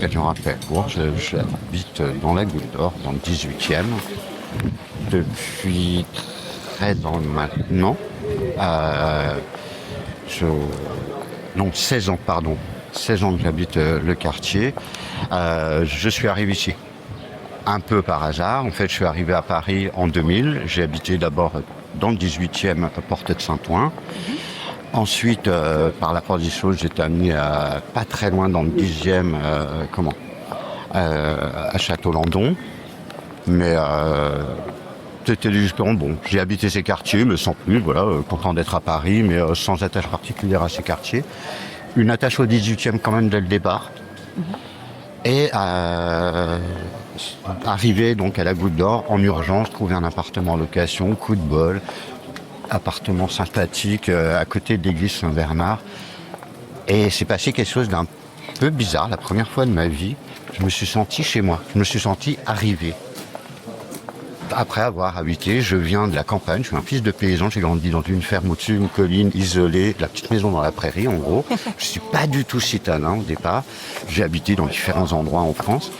l'occasion après Bourges. J'habite dans la Goutte d'Or, dans le 18e, depuis 13 ans maintenant. Non, 16 ans, pardon. 16 ans que j'habite le quartier. Je suis arrivé ici un peu par hasard. En fait, je suis arrivé à Paris en 2000. J'ai habité d'abord dans le 18e, à Porte de Saint-Ouen. Ensuite, par la force des choses, j'étais amené pas très loin dans le 10e, à Château-Landon. Mais c'était justement bon. J'ai habité ces quartiers, mais sans plus, voilà, content d'être à Paris, mais sans attache particulière à ces quartiers. Une attache au 18e quand même dès le départ. Et arrivé donc à la Goutte d'Or, en urgence, trouver un appartement en location, coup de bol. Appartement sympathique à côté de l'église Saint-Bernard. Et c'est passé quelque chose d'un peu bizarre. La première fois de ma vie, je me suis senti chez moi. Je me suis senti arrivé. Après avoir habité, je viens de la campagne. Je suis un fils de paysan. J'ai grandi dans une ferme au-dessus d'une colline isolée, la petite maison dans la prairie, en gros. Je suis pas du tout citadin au départ. J'ai habité dans différents endroits en France.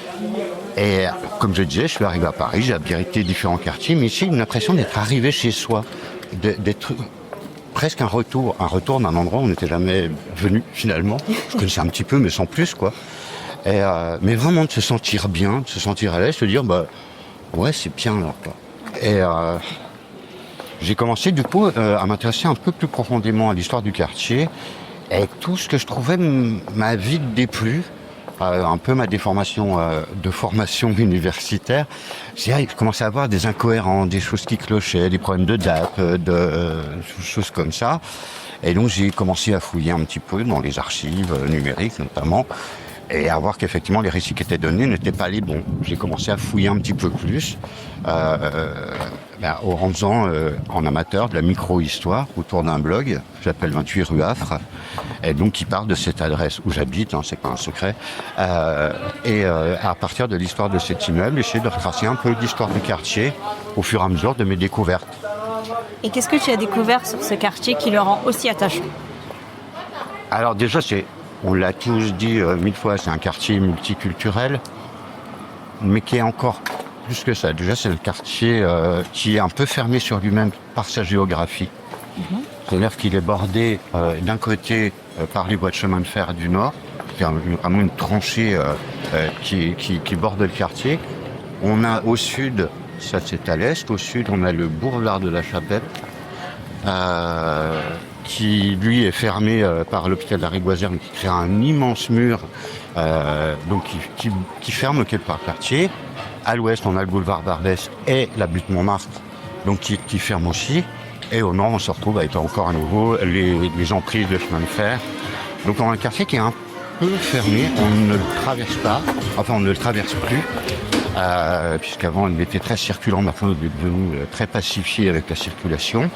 Et comme je disais, je suis arrivé à Paris. J'ai habité différents quartiers. Mais ici, une impression d'être arrivé chez soi. D'être presque un retour d'un endroit où on n'était jamais venu finalement. Je connaissais un petit peu mais sans plus quoi. Et mais vraiment de se sentir bien, de se sentir à l'aise, de se dire ouais c'est bien là quoi. Et j'ai commencé du coup à m'intéresser un peu plus profondément à l'histoire du quartier et tout ce que je trouvais m'a vite déplu. Un peu ma déformation de formation universitaire, je commençais à voir des incohérences, des choses qui clochaient, des problèmes de date, choses comme ça. Et donc j'ai commencé à fouiller un petit peu dans les archives numériques notamment, et à voir qu'effectivement les récits qui étaient donnés n'étaient pas les bons. J'ai commencé à fouiller un petit peu plus, en faisant en amateur de la micro-histoire autour d'un blog, j'appelle 28 rue Affre, et donc qui parle de cette adresse où j'habite, c'est pas un secret, à partir de l'histoire de cet immeuble, j'essaie de retracer un peu l'histoire du quartier au fur et à mesure de mes découvertes. Et qu'est-ce que tu as découvert sur ce quartier qui le rend aussi attachant ? Alors déjà, on l'a tous dit 1000 fois, c'est un quartier multiculturel, mais qui est encore plus que ça. Déjà, c'est le quartier qui est un peu fermé sur lui-même par sa géographie. C'est-à-dire qu'il est bordé d'un côté par les voies de chemin de fer du Nord, c'est vraiment une tranchée qui borde le quartier. On a au sud, ça c'est à l'est, au sud on a le boulevard de la Chapelle, qui lui est fermé par l'hôpital d'Arigoisière, qui crée un immense mur donc qui ferme quelque part le quartier. À l'ouest, on a le boulevard Barbès et la butte Montmartre, donc qui ferme aussi. Et au nord, on se retrouve avec encore à nouveau les emprises de chemin de fer. Donc on a un quartier qui est un peu fermé, on ne le traverse pas, enfin on ne le traverse plus, puisqu'avant il était très circulant, maintenant il est devenu très pacifié avec la circulation.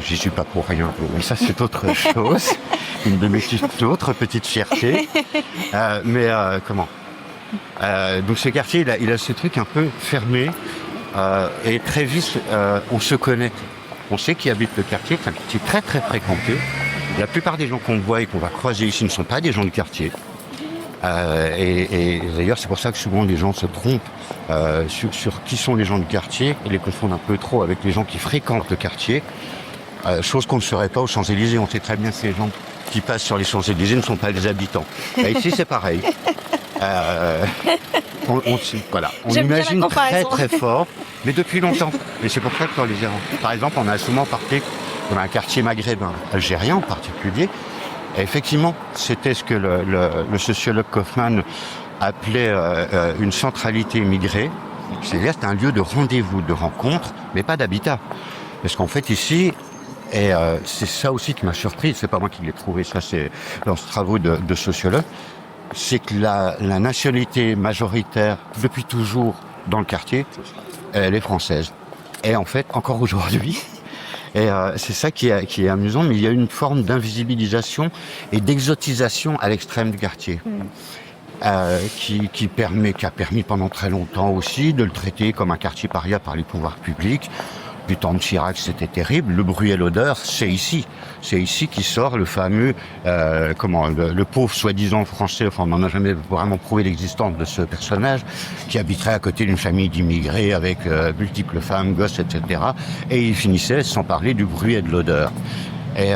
J'y suis pas pour rien, mais ça c'est autre chose, une de mes autres petites fiertés. Donc ce quartier, il a ce truc un peu fermé, et très vite on se connaît. On sait qui habite le quartier, c'est un quartier très très fréquenté. La plupart des gens qu'on voit et qu'on va croiser ici ne sont pas des gens du quartier. Et d'ailleurs, c'est pour ça que souvent les gens se trompent sur qui sont les gens du quartier et les confondent un peu trop avec les gens qui fréquentent le quartier. Chose qu'on ne ferait pas aux Champs-Élysées. On sait très bien que les gens qui passent sur les Champs-Élysées ne sont pas des habitants. Et ici, c'est pareil. On imagine très très fort, mais depuis longtemps. Et c'est pour ça que par exemple, on a souvent parlé dans un quartier maghrébin, algérien en particulier. Et effectivement, c'était ce que le sociologue Kaufmann appelait une centralité immigrée. C'est-à-dire c'est un lieu de rendez-vous, de rencontre, mais pas d'habitat. Parce qu'en fait ici, et c'est ça aussi qui m'a surpris, c'est pas moi qui l'ai trouvé, ça c'est dans ce travaux de sociologue, c'est que la nationalité majoritaire depuis toujours dans le quartier, elle est française. Et en fait, encore aujourd'hui, et c'est ça qui est amusant, mais il y a une forme d'invisibilisation et d'exotisation à l'extrême du quartier. Qui a permis pendant très longtemps aussi de le traiter comme un quartier paria par les pouvoirs publics. du temps de Chirac, c'était terrible. Le bruit et l'odeur, c'est ici. C'est ici qui sort le fameux, le pauvre soi-disant français, enfin on n'en a jamais vraiment prouvé l'existence de ce personnage, qui habiterait à côté d'une famille d'immigrés avec multiples femmes, gosses, etc. Et il finissait sans parler du bruit et de l'odeur. Et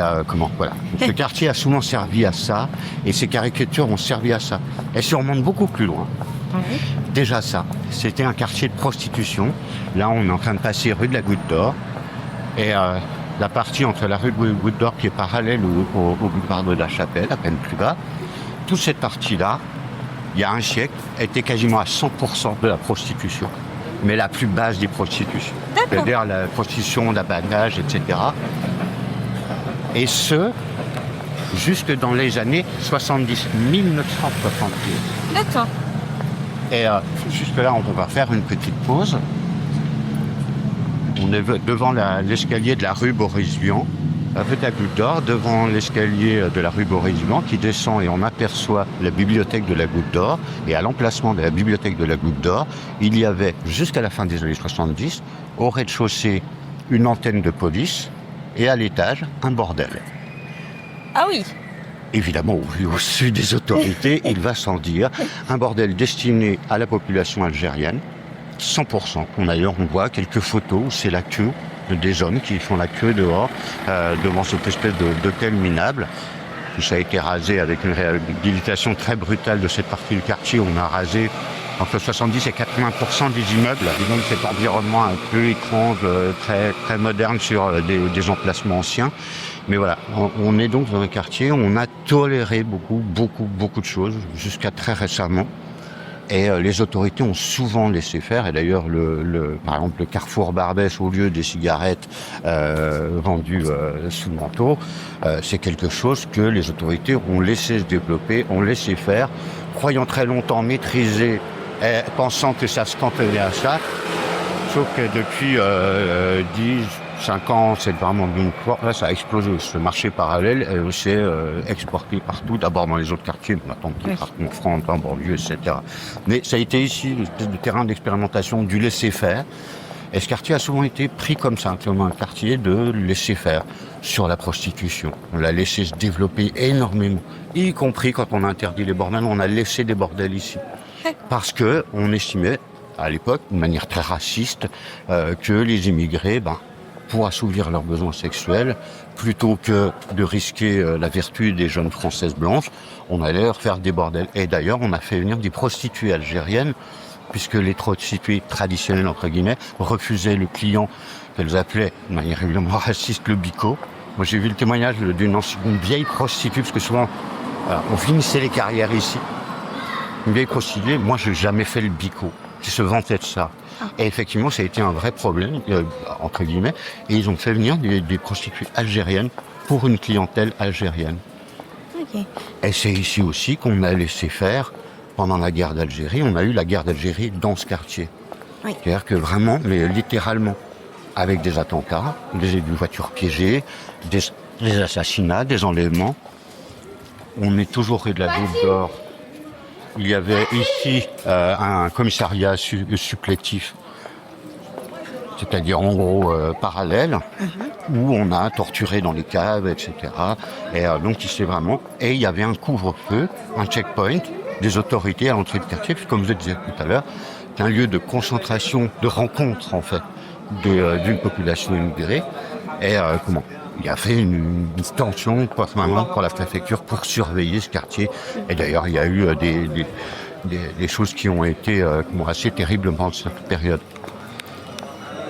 voilà. Ce quartier a souvent servi à ça, et ces caricatures ont servi à ça. Elles se remontent beaucoup plus loin. Oui. Déjà ça, c'était un quartier de prostitution. Là, on est en train de passer rue de la Goutte d'Or. Et la partie entre la rue de la Goutte d'Or qui est parallèle au boulevard de la Chapelle, à peine plus bas, toute cette partie-là, il y a un siècle, était quasiment à 100% de la prostitution. Mais la plus basse des prostitutions. D'accord. C'est-à-dire la prostitution d'abattage, etc. Et ce, jusque dans les années 70, 1970. D'accord. Et jusque là, on va faire une petite pause. On est devant l'escalier de la rue Boris-Vian, à la Goutte d'Or, devant l'escalier de la rue Boris-Vian qui descend et on aperçoit la bibliothèque de la Goutte d'Or. Et à l'emplacement de la bibliothèque de la Goutte d'Or, il y avait, jusqu'à la fin des années 70, au rez-de-chaussée, une antenne de police et à l'étage, un bordel. Ah oui. Évidemment, au sud des autorités, il va sans dire, un bordel destiné à la population algérienne, 100%. D'ailleurs, on voit quelques photos où c'est la queue des hommes qui font la queue dehors, devant cette espèce d'hôtel minable. Tout ça a été rasé avec une réhabilitation très brutale de cette partie du quartier. On a rasé entre 70 et 80% des immeubles, et donc cet environnement un peu étrange, très, très moderne sur des emplacements anciens. Mais voilà, on est donc dans un quartier où on a toléré beaucoup de choses, jusqu'à très récemment. Et les autorités ont souvent laissé faire. Et d'ailleurs, par exemple, le Carrefour Barbès, au lieu des cigarettes vendues sous le manteau, c'est quelque chose que les autorités ont laissé se développer, ont laissé faire, croyant très longtemps maîtriser, pensant que ça se cantonnait à ça. Sauf que depuis 5 ans, c'est vraiment d'une fois, là ça a explosé. Ce marché parallèle s'est exporté partout, d'abord dans les autres quartiers, maintenant partout en France, en banlieue, etc. Mais ça a été ici le terrain d'expérimentation du laisser-faire. Et ce quartier a souvent été pris comme ça, comme un quartier de laisser-faire sur la prostitution. On l'a laissé se développer énormément, y compris quand on a interdit les bordels, on a laissé des bordels ici. Parce que on estimait, à l'époque, de manière très raciste, que les immigrés, pour assouvir leurs besoins sexuels, plutôt que de risquer la vertu des jeunes françaises blanches, on allait leur faire des bordels. Et d'ailleurs, on a fait venir des prostituées algériennes, puisque les prostituées traditionnelles, entre guillemets, refusaient le client qu'elles appelaient, de manière évidemment raciste, le bico. Moi, j'ai vu le témoignage d'une vieille prostituée, parce que souvent, on finissait les carrières ici. Une vieille prostituée, moi, je n'ai jamais fait le bico, qui se vantait de ça. Et effectivement, ça a été un vrai problème, entre guillemets, et ils ont fait venir des prostituées algériennes pour une clientèle algérienne. Okay. Et c'est ici aussi qu'on a laissé faire, pendant la guerre d'Algérie, on a eu la guerre d'Algérie dans ce quartier. Oui. C'est-à-dire que vraiment, mais littéralement, avec des attentats, des voitures piégées, des assassinats, des enlèvements. On est toujours rue de la Goutte d'Or. Il y avait ici un commissariat supplétif, c'est-à-dire en gros parallèle, où on a torturé dans les caves, etc. Et donc il vraiment. Et il y avait un couvre-feu, un checkpoint des autorités à l'entrée du quartier, puis comme je le disais tout à l'heure, c'est un lieu de concentration, de rencontre en fait, d'une population immigrée. Et il y a fait une tension permanente pour la préfecture pour surveiller ce quartier. Et d'ailleurs, il y a eu des choses qui ont été assez terribles pendant cette période.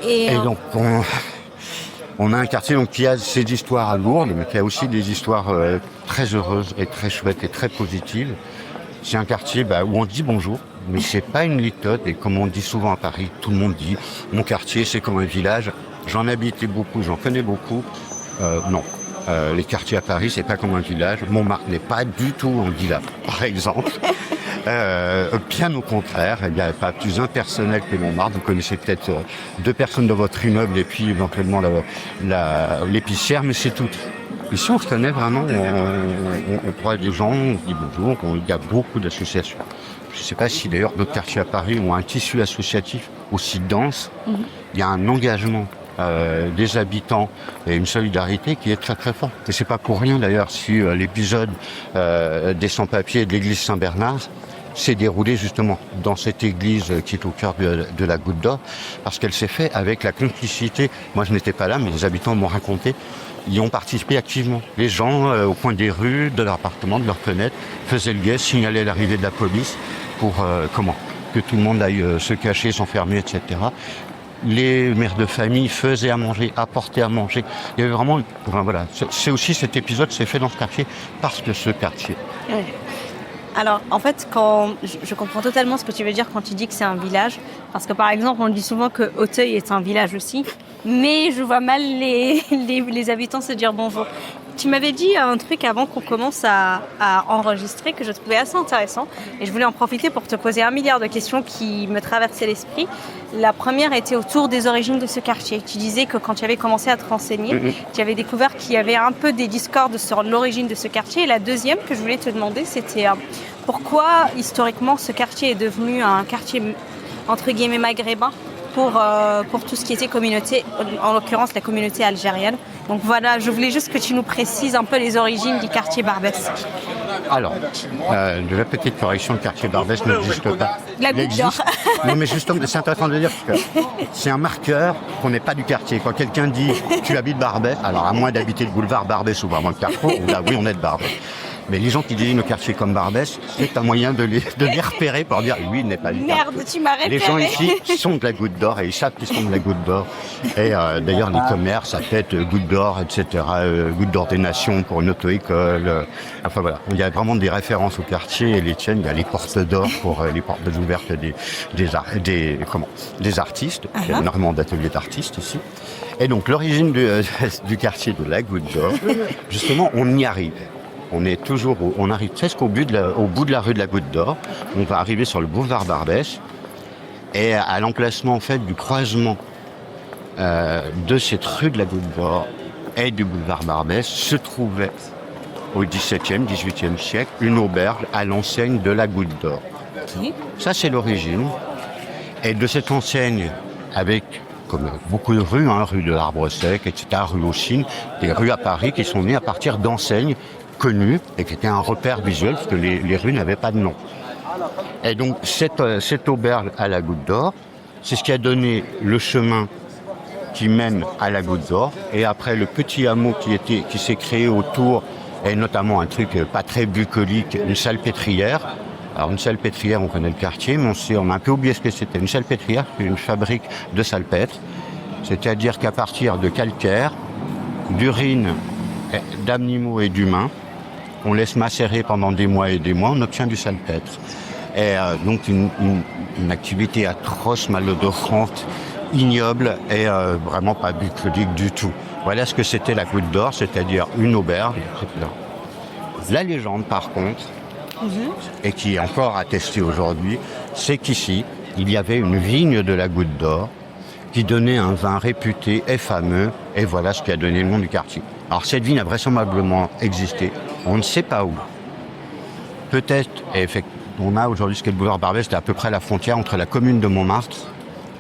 Et donc, on a un quartier donc, qui a ses histoires lourdes, mais qui a aussi des histoires très heureuses et très chouettes et très positives. C'est un quartier où on dit bonjour, mais c'est pas une litote. Et comme on dit souvent à Paris, tout le monde dit « mon quartier, c'est comme un village ». J'en habitais beaucoup, j'en connais beaucoup. Non, les quartiers à Paris, c'est pas comme un village. Montmartre n'est pas du tout un village, par exemple. Bien au contraire, il n'y a pas plus impersonnel que Montmartre. Vous connaissez peut-être 2 personnes dans votre immeuble et puis éventuellement l'épicière, mais c'est tout. Ici, on se connaît vraiment, on croise des gens, on se dit bonjour, il y a beaucoup d'associations. Je ne sais pas si d'ailleurs d'autres quartiers à Paris ont un tissu associatif aussi dense. Il y a un engagement des habitants et une solidarité qui est très très forte. Et c'est pas pour rien d'ailleurs si l'épisode des sans-papiers de l'église Saint-Bernard s'est déroulé justement dans cette église qui est au cœur de la Goutte d'Or, parce qu'elle s'est faite avec la complicité. Moi je n'étais pas là, mais les habitants m'ont raconté, y ont participé activement. Les gens au coin des rues, de leur appartement, de leurs fenêtres, faisaient le guet, signalaient l'arrivée de la police pour que tout le monde aille se cacher, s'enfermer, etc. Les mères de famille faisaient à manger, apportaient à manger. Il y avait vraiment... Enfin, voilà. C'est aussi cet épisode s'est fait dans ce quartier parce que ce quartier. Ouais. Alors, en fait, je comprends totalement ce que tu veux dire quand tu dis que c'est un village. Parce que, par exemple, on dit souvent que Auteuil est un village aussi. Mais je vois mal les habitants se dire bonjour. Tu m'avais dit un truc avant qu'on commence à enregistrer que je trouvais assez intéressant. Et je voulais en profiter pour te poser 1 milliard de questions qui me traversaient l'esprit. La première était autour des origines de ce quartier. Tu disais que quand tu avais commencé à te renseigner, tu avais découvert qu'il y avait un peu des discordes sur l'origine de ce quartier. Et la deuxième que je voulais te demander, c'était pourquoi historiquement ce quartier est devenu un quartier entre guillemets maghrébin pour tout ce qui était communauté, en l'occurrence la communauté algérienne. Donc voilà, je voulais juste que tu nous précises un peu les origines du quartier Barbès. Alors, de la petite correction, le quartier Barbès n'existe pas. La Goutte d'Or. Non, mais justement, c'est intéressant de dire que c'est un marqueur qu'on n'est pas du quartier. Quand quelqu'un dit « tu habites Barbès », alors à moins d'habiter le boulevard Barbès ou vraiment le Carrefour, là oui, on est de Barbès. Mais les gens qui désignent le quartier comme Barbès, c'est un moyen de les repérer pour dire lui, il n'est pas du quartier. Merde, tu m'as repéré. Les gens ici sont de la Goutte d'Or et ils savent qu'ils sont de la Goutte d'Or. Et d'ailleurs, les commerces, ça peut être Goutte d'Or, etc. Goutte d'Or des Nations pour une auto-école. Enfin voilà, il y a vraiment des références au quartier et les tiennes. Il y a les portes d'or pour les portes ouvertes des artistes. Il y a énormément d'ateliers d'artistes ici. Et donc l'origine du quartier de la Goutte d'Or, justement, on y arrive. On arrive presque au bout de la rue de la Goutte d'Or. On va arriver sur le boulevard Barbès. Et à l'emplacement en fait du croisement de cette rue de la Goutte d'Or et du boulevard Barbès se trouvait au XVIIe, XVIIIe siècle une auberge à l'enseigne de la Goutte d'Or. Ça c'est l'origine. Et de cette enseigne avec comme beaucoup de rues, rue de l'Arbre Sec, etc., rue aux Cygnes, des rues à Paris qui sont nées à partir d'enseignes connues et qui étaient un repère visuel parce que les rues n'avaient pas de nom. Et donc cette auberge à la Goutte d'Or, c'est ce qui a donné le chemin qui mène à la Goutte d'Or et après le petit hameau qui s'est créé autour, et notamment un truc pas très bucolique, une salpêtrière. Alors une salpêtrière, on connaît le quartier, mais on a un peu oublié ce que c'était. Une salpêtrière, c'est une fabrique de salpêtre, c'est-à-dire qu'à partir de calcaire, d'urine, d'animaux et d'humains, on laisse macérer pendant des mois et des mois, on obtient du salpêtre. Et donc une activité atroce, malodorante, ignoble et vraiment pas bucolique du tout. Voilà ce que c'était la Goutte d'Or, c'est-à-dire une auberge. La légende, par contre, et qui est encore attestée aujourd'hui, c'est qu'ici, il y avait une vigne de la Goutte d'Or qui donnait un vin réputé et fameux, et voilà ce qui a donné le nom du quartier. Alors cette vigne a vraisemblablement existé, on ne sait pas où. Peut-être, et on a aujourd'hui ce qu'est le boulevard Barbès, c'était à peu près la frontière entre la commune de Montmartre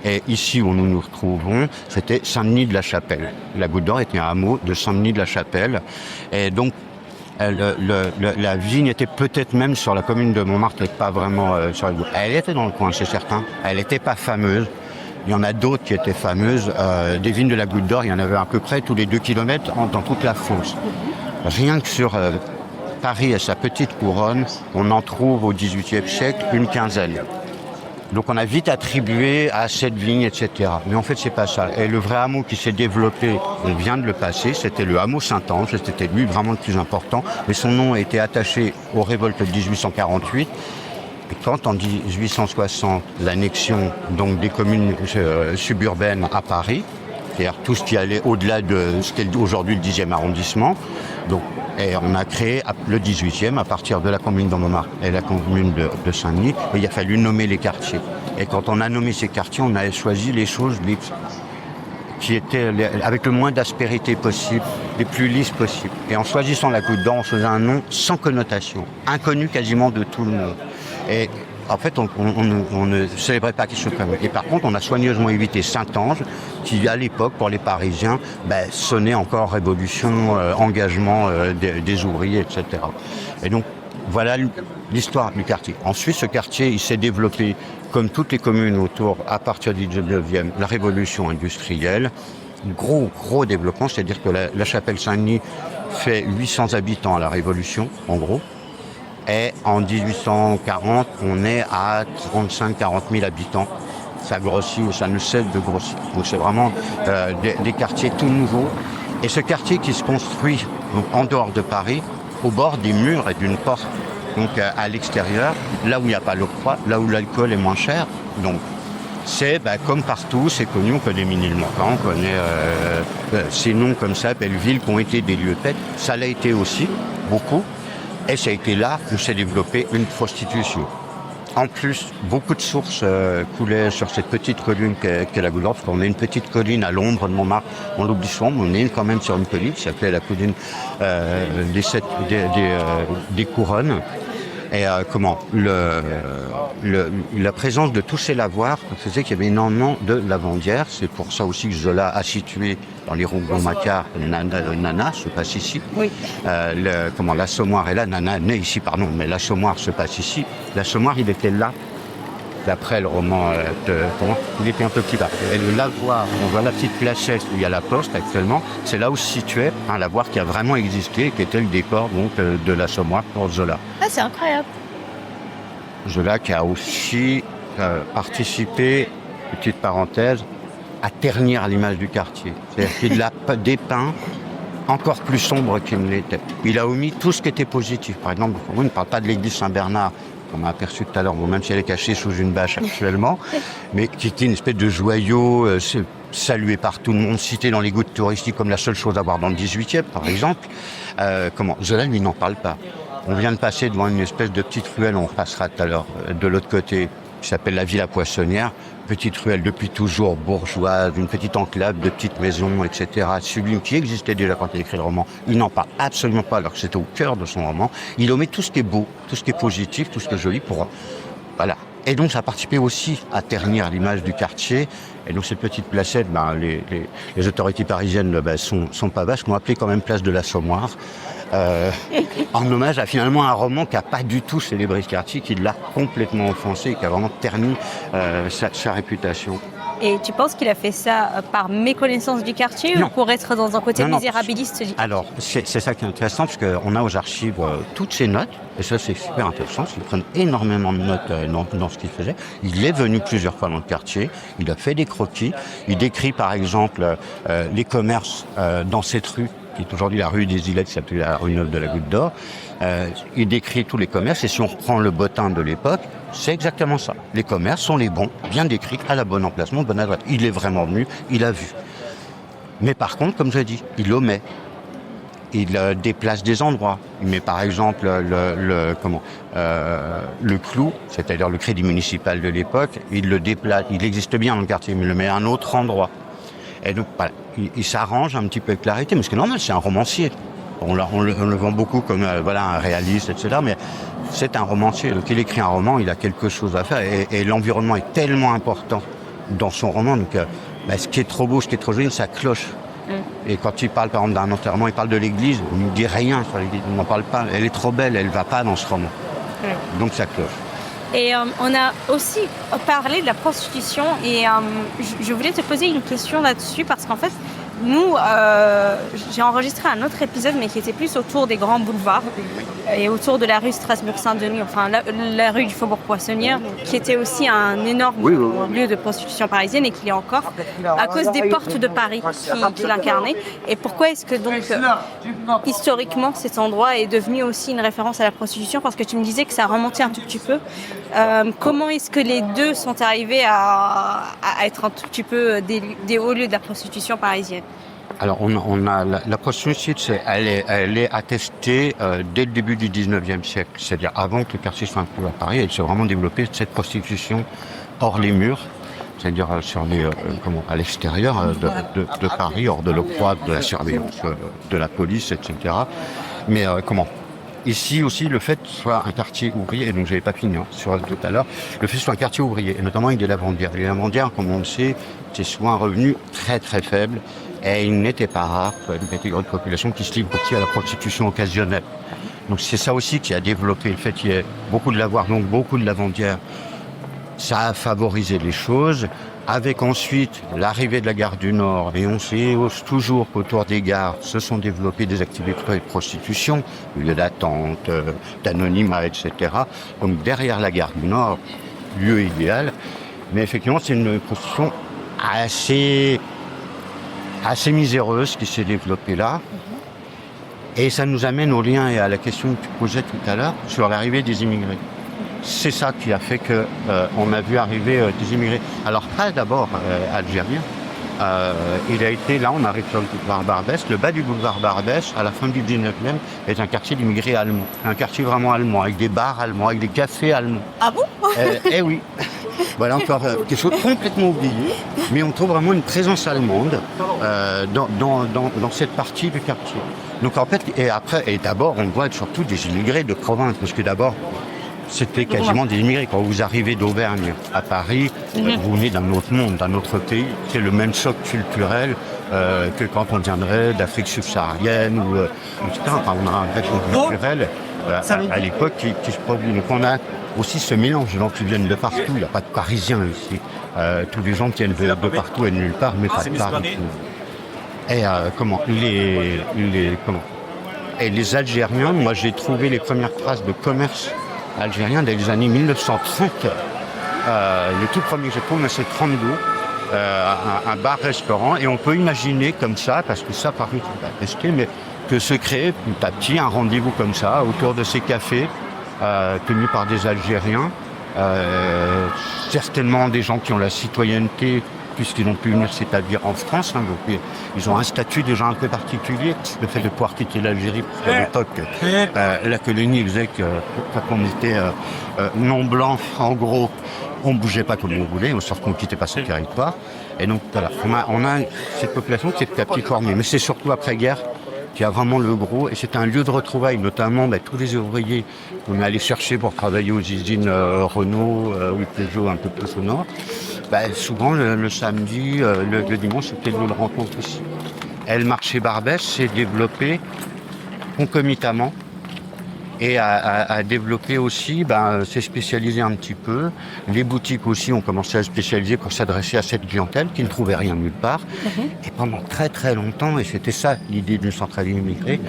et ici où nous nous retrouvons, c'était Saint-Denis-de-la-Chapelle. La Goutte d'Or était un hameau de Saint-Denis-de-la-Chapelle, et donc la vigne était peut-être même sur la commune de Montmartre et pas vraiment sur la Goutte. Elle était dans le coin, c'est certain. Elle n'était pas fameuse. Il y en a d'autres qui étaient fameuses. Des vignes de la Goutte d'Or, il y en avait à peu près tous les 2 kilomètres dans toute la fosse. Rien que sur Paris et sa petite couronne, on en trouve au XVIIIe siècle une quinzaine. Donc on a vite attribué à cette vigne, etc. Mais en fait, c'est pas ça. Et le vrai hameau qui s'est développé, on vient de le passer, c'était le hameau Saint-Ange, c'était lui vraiment le plus important. Mais son nom a été attaché aux révoltes de 1848. Et quand en 1860, l'annexion donc des communes suburbaines à Paris, c'est-à-dire tout ce qui allait au-delà de ce qu'est aujourd'hui le 10e arrondissement, donc, et on a créé le 18e à partir de la commune de Montmartre et la commune de Saint-Denis, et il a fallu nommer les quartiers. Et quand on a nommé ces quartiers, on a choisi les choses qui étaient avec le moins d'aspérité possible, les plus lisses possibles. Et en choisissant la Goutte d'Or, on faisait un nom sans connotation, inconnu quasiment de tout le monde. Et en fait, on ne célébrait pas quelque chose comme ça. Et par contre, on a soigneusement évité Saint-Ange, qui à l'époque, pour les Parisiens, sonnait encore révolution, engagement des ouvriers, etc. Et donc, voilà l'histoire du quartier. Ensuite, ce quartier, il s'est développé, comme toutes les communes autour, à partir du 19e, la révolution industrielle. Gros développement, c'est-à-dire que la Chapelle-Saint-Denis fait 800 habitants à la Révolution, en gros. Et en 1840, on est à 35-40 000 habitants. Ça grossit, ça ne cesse de grossir. Donc c'est vraiment des quartiers tout nouveaux. Et ce quartier qui se construit donc, en dehors de Paris, au bord des murs et d'une porte, donc à l'extérieur, là où il n'y a pas l'octroi, là où l'alcool est moins cher. Donc c'est comme partout, c'est connu, on connaît Ménilmontant, on connaît ces noms comme ça, Belleville, qui ont été des lieux de fête. Ça l'a été aussi, beaucoup. Et ça a été là où s'est développée une prostitution. En plus, beaucoup de sources coulaient sur cette petite colline qu'est la Goutte d'Or, parce qu'on est une petite colline à l'ombre de Montmartre. On l'oublie souvent, mais on est quand même sur une colline qui s'appelait la colline des Couronnes. Et la présence de tous ces lavoirs faisait qu'il y avait énormément de lavandières. C'est pour ça aussi que Zola a situé dans les Rougon-Macquart Nana se passe ici. Oui. L'Assommoir est là, Nana naît ici, pardon, mais l'Assommoir se passe ici. L'Assommoir, il était là, d'après le roman il était un peu plus bas. Et le lavoir, on voit la petite placette où il y a la poste actuellement, c'est là où se situait un lavoir qui a vraiment existé et qui était le décor donc, de l'Assommoir pour Zola. Ah, c'est incroyable. Zola qui a aussi participé, petite parenthèse, à ternir l'image du quartier. C'est-à-dire qu'il l'a dépeint encore plus sombre qu'il ne l'était. Il a omis tout ce qui était positif. Par exemple, on ne parle pas de l'église Saint-Bernard, qu'on a aperçu tout à l'heure, même si elle est cachée sous une bâche actuellement, mais qui était une espèce de joyau salué par tout le monde, cité dans les gouttes touristiques comme la seule chose à voir dans le 18e, par exemple. Zola, lui, n'en parle pas. On vient de passer devant une espèce de petite ruelle, on passera tout à l'heure de l'autre côté, qui s'appelle la Villa Poissonnière. Petite ruelle depuis toujours, bourgeoise, une petite enclave de petites maisons, etc. Sublime, qui existait déjà quand il écrit le roman. Il n'en parle absolument pas, alors que c'était au cœur de son roman. Il omet tout ce qui est beau, tout ce qui est positif, tout ce qui est joli pour... Voilà. Et donc, ça a participé aussi à ternir l'image du quartier. Et donc, cette petite placette, les autorités parisiennes sont pas vaches, l'ont appelée quand même place de l'Assommoir. En hommage à finalement un roman qui n'a pas du tout célébré ce quartier, qui l'a complètement offensé, qui a vraiment terni sa réputation. Et tu penses qu'il a fait ça par méconnaissance du quartier Non. ou pour être dans un côté Non. misérabiliste? Alors, c'est ça qui est intéressant, parce qu'on a aux archives toutes ces notes, et ça c'est super intéressant, parce qu'ils prennent énormément de notes dans ce qu'il faisait. Il est venu plusieurs fois dans le quartier, il a fait des croquis, il décrit par exemple les commerces dans cette rue, qui est aujourd'hui la rue des Ilettes, qui s'appelle la rue Neuve de la Goutte d'Or. Il décrit tous les commerces, et si on reprend le bottin de l'époque, c'est exactement ça. Les commerces sont les bons, bien décrits, à la bonne emplacement, bonne adresse. Il est vraiment venu, il a vu. Mais par contre, comme je dis, il omet. Il déplace des endroits. Il met par exemple le clou, c'est-à-dire le crédit municipal de l'époque, il le déplace, il existe bien dans le quartier, mais il le met à un autre endroit. Et donc, voilà, il s'arrange un petit peu avec l'arrêté, mais ce qui est normal, c'est un romancier. On le vend beaucoup comme un réaliste, etc. Mais c'est un romancier. Donc, il écrit un roman, il a quelque chose à faire. Et l'environnement est tellement important dans son roman. Donc, ce qui est trop beau, ce qui est trop joli, ça cloche. Et quand il parle, par exemple, d'un enterrement, il parle de l'église. On ne dit rien sur l'église, on n'en parle pas. Elle est trop belle, elle ne va pas dans ce roman. Donc, ça cloche. Et on a aussi parlé de la prostitution et je voulais te poser une question là-dessus parce qu'en fait, nous, j'ai enregistré un autre épisode mais qui était plus autour des grands boulevards et autour de la rue Strasbourg-Saint-Denis, enfin la rue du Faubourg Poissonnière, qui était aussi un énorme lieu de prostitution parisienne et qui est encore à cause des portes de Paris qui l'incarnaient. Et pourquoi est-ce que donc historiquement cet endroit est devenu aussi une référence à la prostitution? Parce que tu me disais que ça remontait un tout petit peu. Comment est-ce que les deux sont arrivés à être un tout petit peu des hauts lieux de la prostitution parisienne? Alors, on a la prostitution, elle est attestée dès le début du 19e siècle, c'est-à-dire avant que le quartier soit inclus à Paris, elle s'est vraiment développée, cette prostitution hors les murs, c'est-à-dire sur à l'extérieur de Paris, hors de l'octroi, de la surveillance de la police, etc. Mais ici aussi, le fait que ce soit un quartier ouvrier, et donc j'avais pas fini sur tout à l'heure, le fait que ce soit un quartier ouvrier, et notamment avec des lavandières. Les lavandières, comme on le sait, c'est souvent un revenu très très faible, et il n'était pas rare une catégorie de population qui se livre aussi à la prostitution occasionnelle. Donc c'est ça aussi qui a développé le fait qu'il y ait beaucoup de lavoirs, donc beaucoup de lavandières. Ça a favorisé les choses. Avec ensuite l'arrivée de la gare du Nord, et on sait toujours qu'autour des gares se sont développées des activités de prostitution, lieu d'attente, d'anonymat, etc. Donc derrière la gare du Nord, lieu idéal. Mais effectivement, c'est une prostitution assez miséreuse qui s'est développée là. Et ça nous amène au lien et à la question que tu posais tout à l'heure sur l'arrivée des immigrés. C'est ça qui a fait qu'on a vu arriver des immigrés. Alors pas d'abord algériens. Il a été, là on arrive sur le boulevard Barbès. Le bas du boulevard Barbès, à la fin du 19e, est un quartier d'immigrés allemands. Un quartier vraiment allemand, avec des bars allemands, avec des cafés allemands. Ah bon? Eh oui. Voilà encore quelque chose de complètement oublié. Mais on trouve vraiment une présence allemande dans cette partie du quartier. Donc en fait, et d'abord on voit surtout des immigrés de province. Parce que d'abord, c'était quasiment des immigrés. Quand vous arrivez d'Auvergne à Paris, vous venez d'un autre monde, d'un autre pays. C'est le même choc culturel que quand on viendrait d'Afrique subsaharienne ou etc. Enfin, on a un vrai choc culturel à l'époque qui se produit. Donc on a aussi ce mélange de gens qui viennent de partout. Il n'y a pas de Parisiens ici. Tous les gens viennent de partout et de nulle part, mais pas de Paris. Et Et les Algériens, moi j'ai trouvé les premières traces de commerce algérien dès les années 1930. Le tout premier que j'ai trouvé, c'est 32, un bar-restaurant. Et on peut imaginer comme ça, parce que ça, par contre, on va tester, mais que se crée petit à petit un rendez-vous comme ça, autour de ces cafés, tenus par des Algériens. Certainement des gens qui ont la citoyenneté, puisqu'ils ont pu venir s'établir en France. Donc ils ont un statut déjà un peu particulier. Le fait de pouvoir quitter l'Algérie, parce qu'à l'époque, la colonie faisait que quand on était non blanc, en gros, on ne bougeait pas comme on voulait, sauf qu'on ne quittait pas ce territoire. Et donc voilà, on a cette population qui est petit à petit formée. Mais c'est surtout après-guerre qui a vraiment le gros, et c'est un lieu de retrouvailles, notamment tous les ouvriers qu'on est allé chercher pour travailler aux usines Renault ou Peugeot un peu plus au nord. Souvent le samedi, le dimanche, c'était une rencontre aussi. Et le marché Barbès s'est développé concomitamment et a développé aussi, s'est spécialisé un petit peu. Les boutiques aussi ont commencé à se spécialiser pour s'adresser à cette clientèle qui ne trouvait rien nulle part. Et pendant très très longtemps, et c'était ça l'idée d'une centrale immigrée,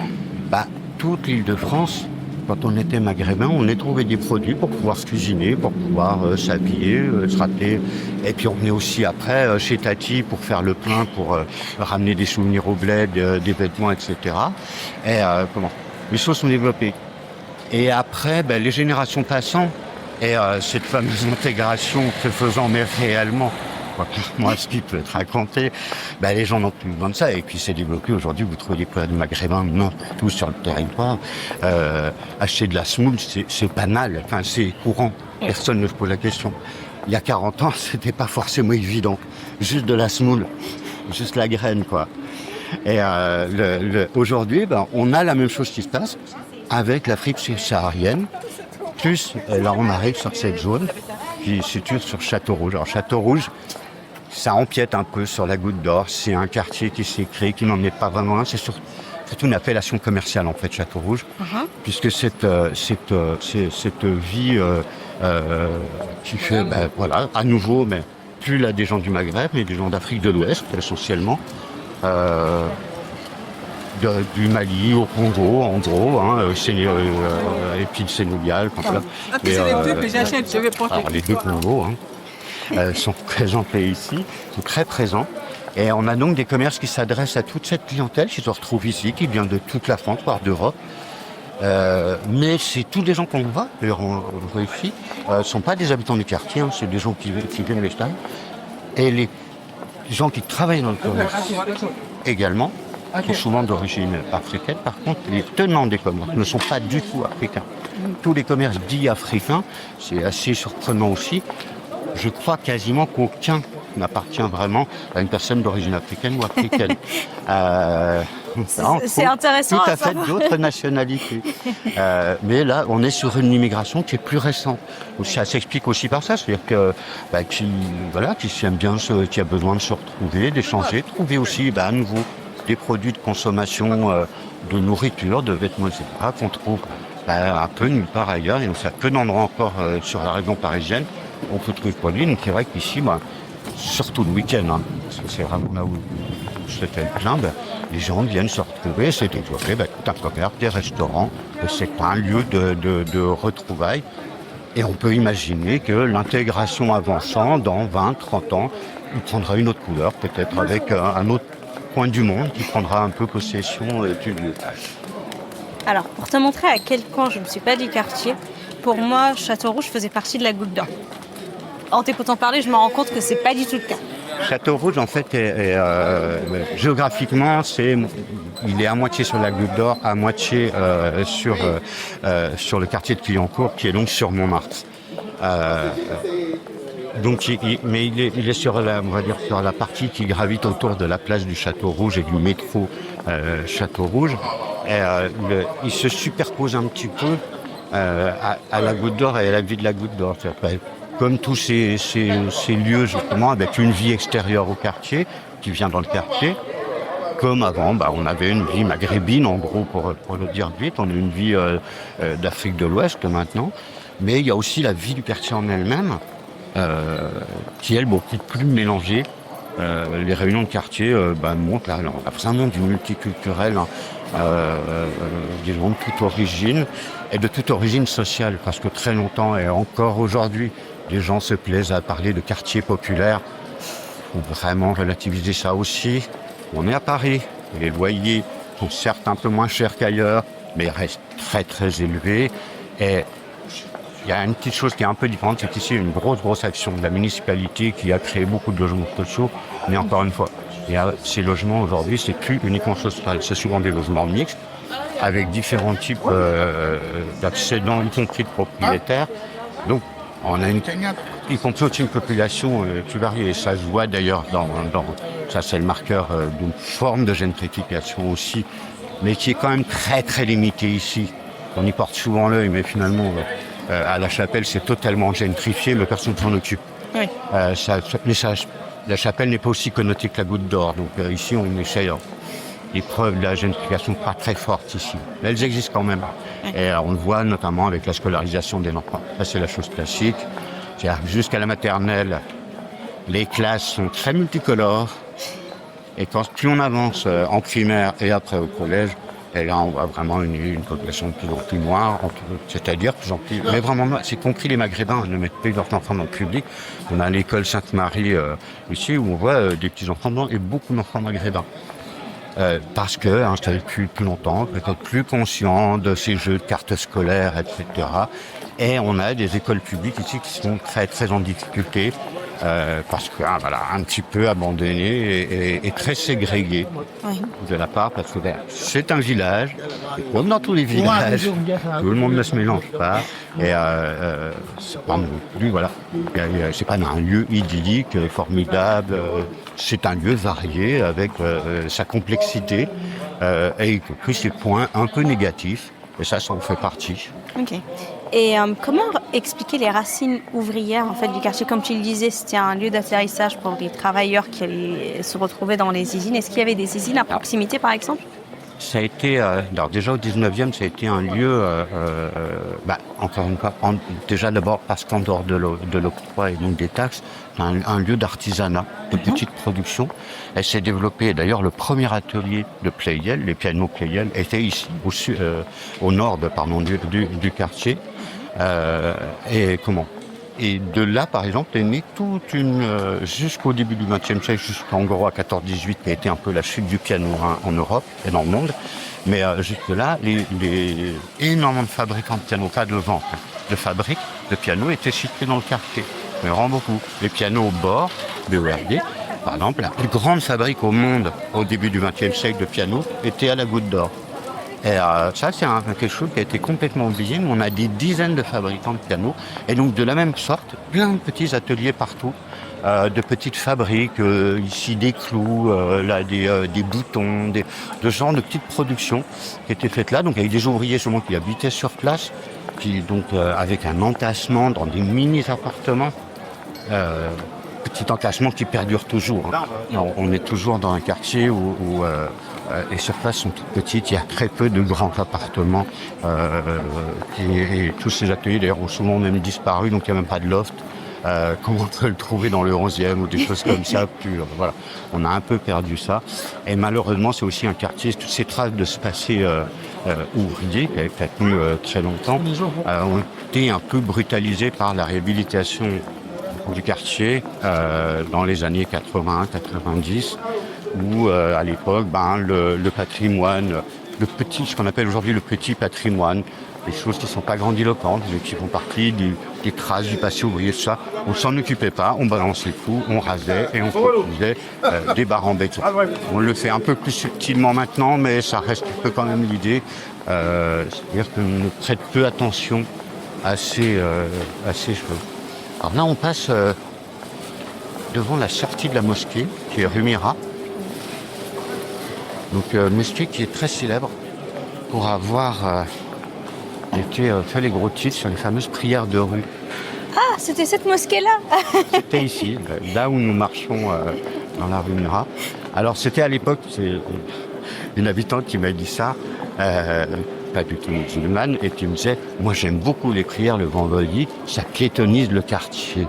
toute l'Île-de-France, quand on était maghrébin, on y trouvait des produits pour pouvoir se cuisiner, pour pouvoir s'habiller, se rappeler. Et puis on venait aussi après chez Tati pour faire le plein, pour ramener des souvenirs au bled, des vêtements, etc. Et les choses sont développées. Et après, les générations passant, et cette fameuse intégration se faisant, mais réellement, moi, ce qui peut être raconté, les gens n'ont plus besoin de ça. Et puis c'est développé aujourd'hui, vous trouvez des plats de maghrébins n'importe où sur le territoire. Acheter de la semoule, c'est banal, c'est courant. Personne ne se pose la question. Il y a 40 ans, c'était pas forcément évident. Juste de la semoule, juste la graine, quoi. Et aujourd'hui, on a la même chose qui se passe avec l'Afrique subsaharienne. Plus, là, on arrive sur cette zone qui se situe sur Château-Rouge. Alors, Château-Rouge, ça empiète un peu sur la Goutte d'Or. C'est un quartier qui s'est créé, qui n'en est pas vraiment un. C'est surtout une appellation commerciale, en fait, Château-Rouge. Puisque cette vie qui fait, à nouveau, mais plus là des gens du Maghreb, mais des gens d'Afrique de l'Ouest, essentiellement. Du Mali au Congo, en gros, et puis le Sénégal. C'est les deux que j'achète, je vais porter. Alors, les deux Congos sont présentés ici, sont très présents. Et on a donc des commerces qui s'adressent à toute cette clientèle qui se retrouve ici, qui vient de toute la France, voire d'Europe. Mais c'est tous les gens qu'on voit, d'ailleurs on voit ici, ne sont pas des habitants du quartier, c'est des gens qui viennent les stades. Et les gens qui travaillent dans le commerce également, sont souvent d'origine africaine. Par contre, les tenants des commerces ne sont pas du tout africains. Tous les commerces dits africains, c'est assez surprenant aussi. Je crois quasiment qu'aucun n'appartient vraiment à une personne d'origine africaine ou africaine. C'est intéressant tout à à fait savoir. d'autres nationalités. Mais là, on est sur une immigration qui est plus récente. Ça s'explique aussi par ça, c'est-à-dire que qui s'aime bien, qui a besoin de se retrouver, d'échanger, trouver aussi à nouveau des produits de consommation, de nourriture, de vêtements, etc., qu'on trouve un peu nulle part ailleurs. Et donc, il y a peu d'endroits encore sur la région parisienne où on peut trouver ce produit. Donc c'est vrai qu'ici, surtout le week-end, parce que c'est vraiment là où c'était plein, les gens viennent se retrouver, c'est développé tout un commerce, des restaurants, c'est un lieu de retrouvailles. Et on peut imaginer que l'intégration avançant, dans 20, 30 ans, il prendra une autre couleur, peut-être avec un autre point du monde qui prendra un peu possession du lieu. Alors, pour te montrer à quel point je ne suis pas du quartier, pour moi, Château-Rouge faisait partie de la Goutte d'Or. En t'écoutant parler, je me rends compte que c'est pas du tout le cas. Château-Rouge, en fait, géographiquement, il est à moitié sur la Goutte d'Or, à moitié sur le quartier de Clignancourt, qui est donc sur Montmartre. Mais il est sur la partie qui gravite autour de la place du Château-Rouge et du métro Château-Rouge. Il se superpose un petit peu à la Goutte d'Or et à la vie de la Goutte d'Or. Comme tous ces lieux, justement, avec une vie extérieure au quartier, qui vient dans le quartier. Comme avant, on avait une vie maghrébine, en gros, pour le dire vite. On a une vie d'Afrique de l'Ouest maintenant. Mais il y a aussi la vie du quartier en elle-même, qui est beaucoup plus mélangée. Les réunions de quartier montrent là, on a vraiment du multiculturel, disons, de toute origine, et de toute origine sociale, parce que très longtemps, et encore aujourd'hui, les gens se plaisent à parler de quartier populaire. Il faut vraiment relativiser ça aussi. On est à Paris, les loyers sont certes un peu moins chers qu'ailleurs, mais restent très très élevés. Et il y a une petite chose qui est un peu différente, c'est qu'ici, il y a une grosse action de la municipalité qui a créé beaucoup de logements sociaux. Mais encore une fois, ces logements aujourd'hui, c'est plus uniquement social, c'est souvent des logements mixtes, avec différents types d'accédants, y compris de propriétaires. Donc, on a y compris aussi une population plus variée. Et ça se voit d'ailleurs ça c'est le marqueur d'une forme de gentrification aussi, mais qui est quand même très très limitée ici. On y porte souvent l'œil, mais finalement, à La Chapelle, c'est totalement gentrifié, mais personne ne s'en occupe. Oui. La Chapelle n'est pas aussi connotée que la Goutte d'Or. Donc ici, on essaye. Les preuves de la gentrification pas très fortes ici. Mais elles existent quand même. Oui. Et on le voit notamment avec la scolarisation des enfants. Ça, c'est la chose classique. C'est-à-dire, jusqu'à la maternelle, les classes sont très multicolores. Et plus on avance en primaire et après au collège, et là, on voit vraiment une population de plus en plus noire, c'est-à-dire plus en plus... Mais vraiment, c'est compris les Maghrébins, ne mettent plus leurs enfants dans le public. On a l'école Sainte-Marie ici, où on voit des petits-enfants blancs et beaucoup d'enfants maghrébins. Parce que installés depuis plus longtemps, peut-être plus conscients de ces jeux de cartes scolaires, etc. Et on a des écoles publiques ici qui sont très très en difficulté, parce que un petit peu abandonnées et très ségrégées de la part, parce que c'est un village, et comme dans tous les villages, tout le monde ne se mélange pas, et c'est pas non plus, c'est pas un lieu idyllique, formidable, c'est un lieu varié avec sa complexité, et y compris ses points un peu négatifs, et ça en fait partie. Ok. Et comment expliquer les racines ouvrières en fait, du quartier? Comme tu le disais, c'était un lieu d'atterrissage pour les travailleurs qui allaient se retrouver dans les usines. Est-ce qu'il y avait des usines à proximité, par exemple? Ça a été, déjà au 19e, ça a été un lieu, encore une fois, déjà d'abord parce qu'en dehors de l'octroi et donc des taxes, un lieu d'artisanat, de petite production. Elle s'est développée, d'ailleurs, le premier atelier de Pleyel, les pianos Pleyel, était ici, au nord du quartier. Et de là, par exemple, est née toute jusqu'au début du XXe siècle, jusqu'en gros à 14-18, qui a été un peu la chute du piano en Europe et dans le monde. Mais jusque-là, les énormément de fabricants de pianos, pas de vente, de fabriques de pianos étaient situés dans le quartier. Mais vraiment beaucoup. Les pianos au bord de Verdier, par exemple, la plus grande fabrique au monde au début du XXe siècle de pianos était à la Goutte d'Or. Et ça, c'est quelque chose qui a été complètement oublié. On a des dizaines de fabricants de pianos. Et donc, de la même sorte, plein de petits ateliers partout, de petites fabriques, ici des clous, là des boutons, de genre de petites productions qui étaient faites là, donc avec des ouvriers seulement qui habitaient sur place, qui donc avec un entassement dans des mini-appartements. Petit entassement qui perdure toujours. On est toujours dans un quartier où les surfaces sont toutes petites, il y a très peu de grands appartements. Et tous ces ateliers d'ailleurs ont souvent même disparu, donc il n'y a même pas de loft. Comme on peut le trouver dans le 11e ou des choses comme ça. Voilà. On a un peu perdu ça. Et malheureusement, c'est aussi un quartier, toutes ces traces de ce passé ouvrier, qui avait tenu très longtemps, ont été un peu brutalisées par la réhabilitation du quartier dans les années 80-90, où à l'époque, le patrimoine, ce qu'on appelle aujourd'hui le petit patrimoine, des choses qui ne sont pas grandiloquentes, mais qui font partie des traces du passé ouvrier, tout ça. On ne s'en occupait pas, on balançait tout, on rasait et on construisait des barres en béton. On le fait un peu plus subtilement maintenant, mais ça reste un peu quand même l'idée. C'est-à-dire qu'on ne prête peu attention à ces choses. Alors là, on passe devant la sortie de la mosquée, qui est rue Mira. Donc, mosquée qui est très célèbre pour avoir fait les gros titres sur les fameuses prières de rue. Ah, c'était cette mosquée-là. C'était ici, là où nous marchions dans la rue Mira. Alors, c'était à l'époque, c'est une habitante qui m'a dit ça, pas du tout musulmane, et qui me disait « Moi, j'aime beaucoup les prières le vendredi, ça piétonise le quartier. »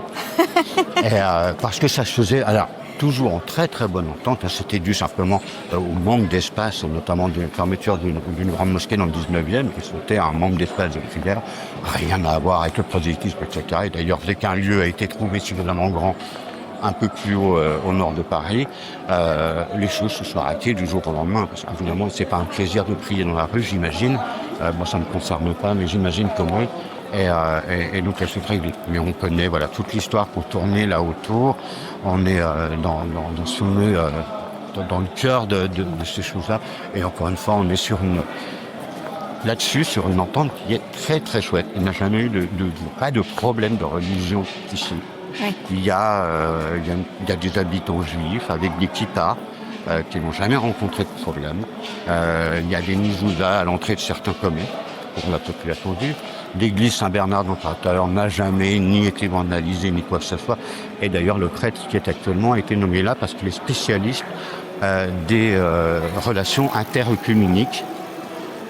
Parce que ça se faisait... Alors, toujours en très très bonne entente, c'était dû simplement au manque d'espace, notamment de la fermeture d'une grande mosquée dans le 19e, qui c'était un manque d'espace de prière, rien à voir avec le prosélytisme, etc. Et d'ailleurs, dès qu'un lieu a été trouvé suffisamment grand, un peu plus haut au nord de Paris, les choses se sont arrêtées du jour au lendemain, parce qu'évidemment, c'est pas un plaisir de prier dans la rue, j'imagine. Moi, ça ne me concerne pas, mais j'imagine comment. Et donc elle s'est réglée. Mais on connaît toute l'histoire pour tourner là autour. On est dans le cœur de ces choses-là. Et encore une fois, on est sur une entente qui est très très chouette. Il n'y a jamais eu pas de problème de religion ici. Oui. Il y a des habitants juifs avec des kippas qui n'ont jamais rencontré de problème. Il y a des mezouza à l'entrée de certains commerces pour la population juive. L'église Saint-Bernard dont on parlait tout à l'heure n'a jamais ni été vandalisée ni quoi que ce soit. Et d'ailleurs, le prêtre qui est actuellement a été nommé là parce qu'il est spécialiste des relations interœcuméniques.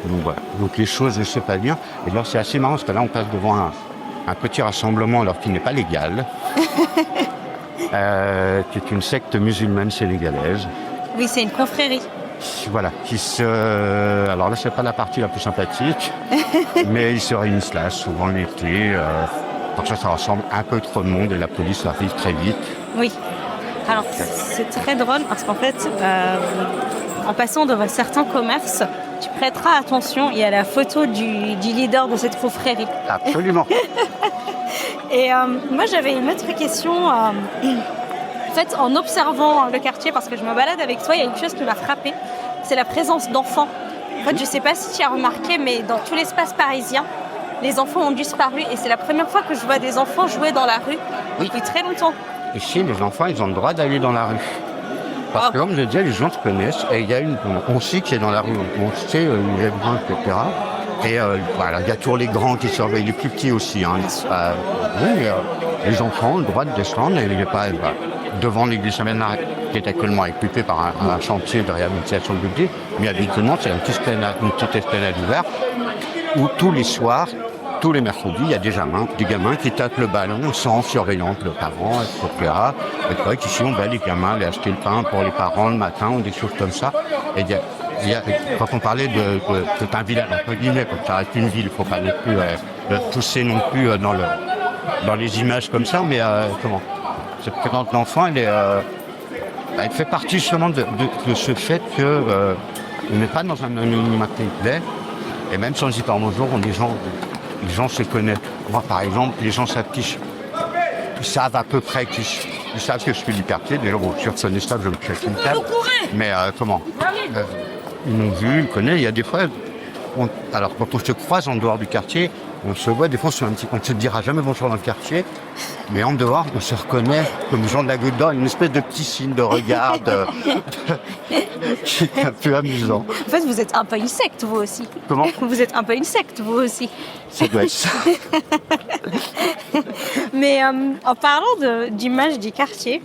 Donc voilà. Donc les choses ne se passent bien. Et alors c'est assez marrant parce que là on passe devant un petit rassemblement alors qu'il n'est pas légal, qui est une secte musulmane sénégalaise. Oui, c'est une confrérie. Voilà, alors là, c'est pas la partie la plus sympathique, mais ils se réunissent là, souvent l'été. Pour ça rassemble un peu trop de monde et la police arrive très vite. Oui. Alors, c'est très drôle parce qu'en fait, en passant devant certains commerces, tu prêteras attention, il y a la photo du leader de cette confrérie. Absolument. Et moi, j'avais une autre question. En fait, en observant le quartier, parce que je me balade avec toi, il y a une chose qui m'a frappée, c'est la présence d'enfants. En fait, je ne sais pas si tu as remarqué, mais dans tout l'espace parisien, les enfants ont disparu. Et c'est la première fois que je vois des enfants jouer dans la rue depuis très longtemps. Ici, les enfants, ils ont le droit d'aller dans la rue. Parce que, comme je disais, les gens se connaissent. Et il y a on sait qui est dans la rue. On sait les grands, etc. Et il y a toujours les grands qui surveillent, les plus petits aussi. Les enfants ont le droit de descendre. Et il n'y a pas... devant l'église Saint-Bernard, qui est actuellement occupée par un chantier de réhabilitation de l'église, mais habituellement, c'est une petite esplanade ouverte où tous les soirs, tous les mercredis, il y a des gamins qui tapent le ballon sans surveillance de parents, etc. Et c'est vrai qu'ici, on va les gamins aller acheter le pain pour les parents le matin ou des choses comme ça. Et quand on parlait c'est un village, entre guillemets, comme ça reste une ville, il ne faut pas non plus pousser non plus dans les images comme ça, mais cette présence de l'enfant, elle fait partie justement de ce fait qu'on n'est pas dans un anonymat complet. Et même sans y dire bonjour, les gens se connaissent. Moi, par exemple, les gens s'affichent. Ils savent à peu près ils savent que je suis du quartier. Déjà, bon, sur ce ça, je me fais une table. Mais ils m'ont vu, ils me connaissent. Il y a des fois, alors quand on se croise en dehors du quartier, on se voit, des fois on ne se dira jamais bonjour dans le quartier, mais en dehors, on se reconnaît comme gens de la Goutte d'Or, une espèce de petit signe de regard qui est un peu amusant. En fait, vous êtes un peu une secte, vous aussi. Comment ? Vous êtes un peu une secte, vous aussi. Ça doit être ça. Mais en parlant d'image du quartier,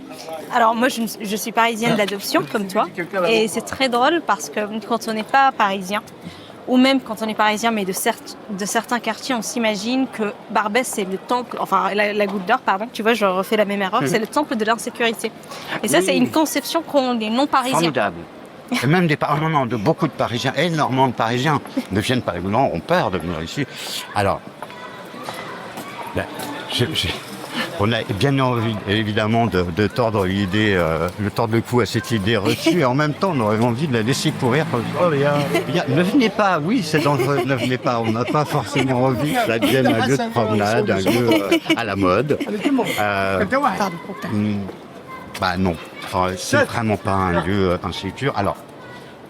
alors moi je suis parisienne d'adoption comme toi, et c'est très drôle parce que quand on n'est pas parisien, ou même quand on est parisien mais de certains quartiers, on s'imagine que Barbès c'est le temple, enfin la Goutte d'Or, pardon, tu vois, je refais la même erreur, c'est le temple de l'insécurité. Et ça, c'est une conception qu'ont les non-parisiens. Formidable. Et même de beaucoup de Parisiens, énormément de Parisiens ne viennent pas, ont peur de venir ici. Alors, ben, on a bien envie, évidemment, de tordre l'idée, tordre le cou à cette idée reçue, et en même temps, on aurait envie de la laisser courir. Oh, ne venez pas, oui, c'est dangereux, ne venez pas. On n'a pas forcément envie que ça devienne un lieu de promenade, un lieu à la mode. Bah non, c'est vraiment pas un lieu insécure. Alors,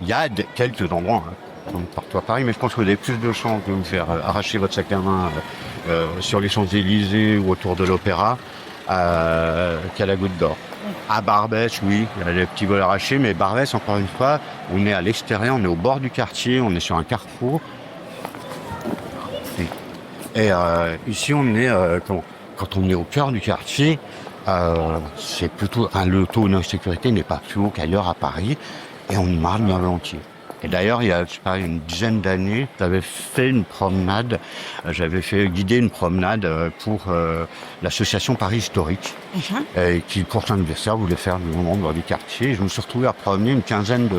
il y a quelques endroits, partout à Paris, mais je pense que vous avez plus de chances de vous faire arracher votre sac à main sur les Champs-Élysées ou autour de l'Opéra qu'à la Goutte d'Or. À Barbès, oui, il y a des petits vols arrachés, mais Barbès, encore une fois, on est à l'extérieur, on est au bord du quartier, on est sur un carrefour. Et ici, on est, quand on est au cœur du quartier, c'est plutôt le taux d'insécurité n'est pas plus haut qu'ailleurs à Paris, et on y marche bien volontiers. Et d'ailleurs, il y a une dizaine d'années, j'avais fait une promenade, guider une promenade pour l'association Paris Historique, qui, pour son anniversaire, voulait faire du nombre du quartier. Et je me suis retrouvé à promener une quinzaine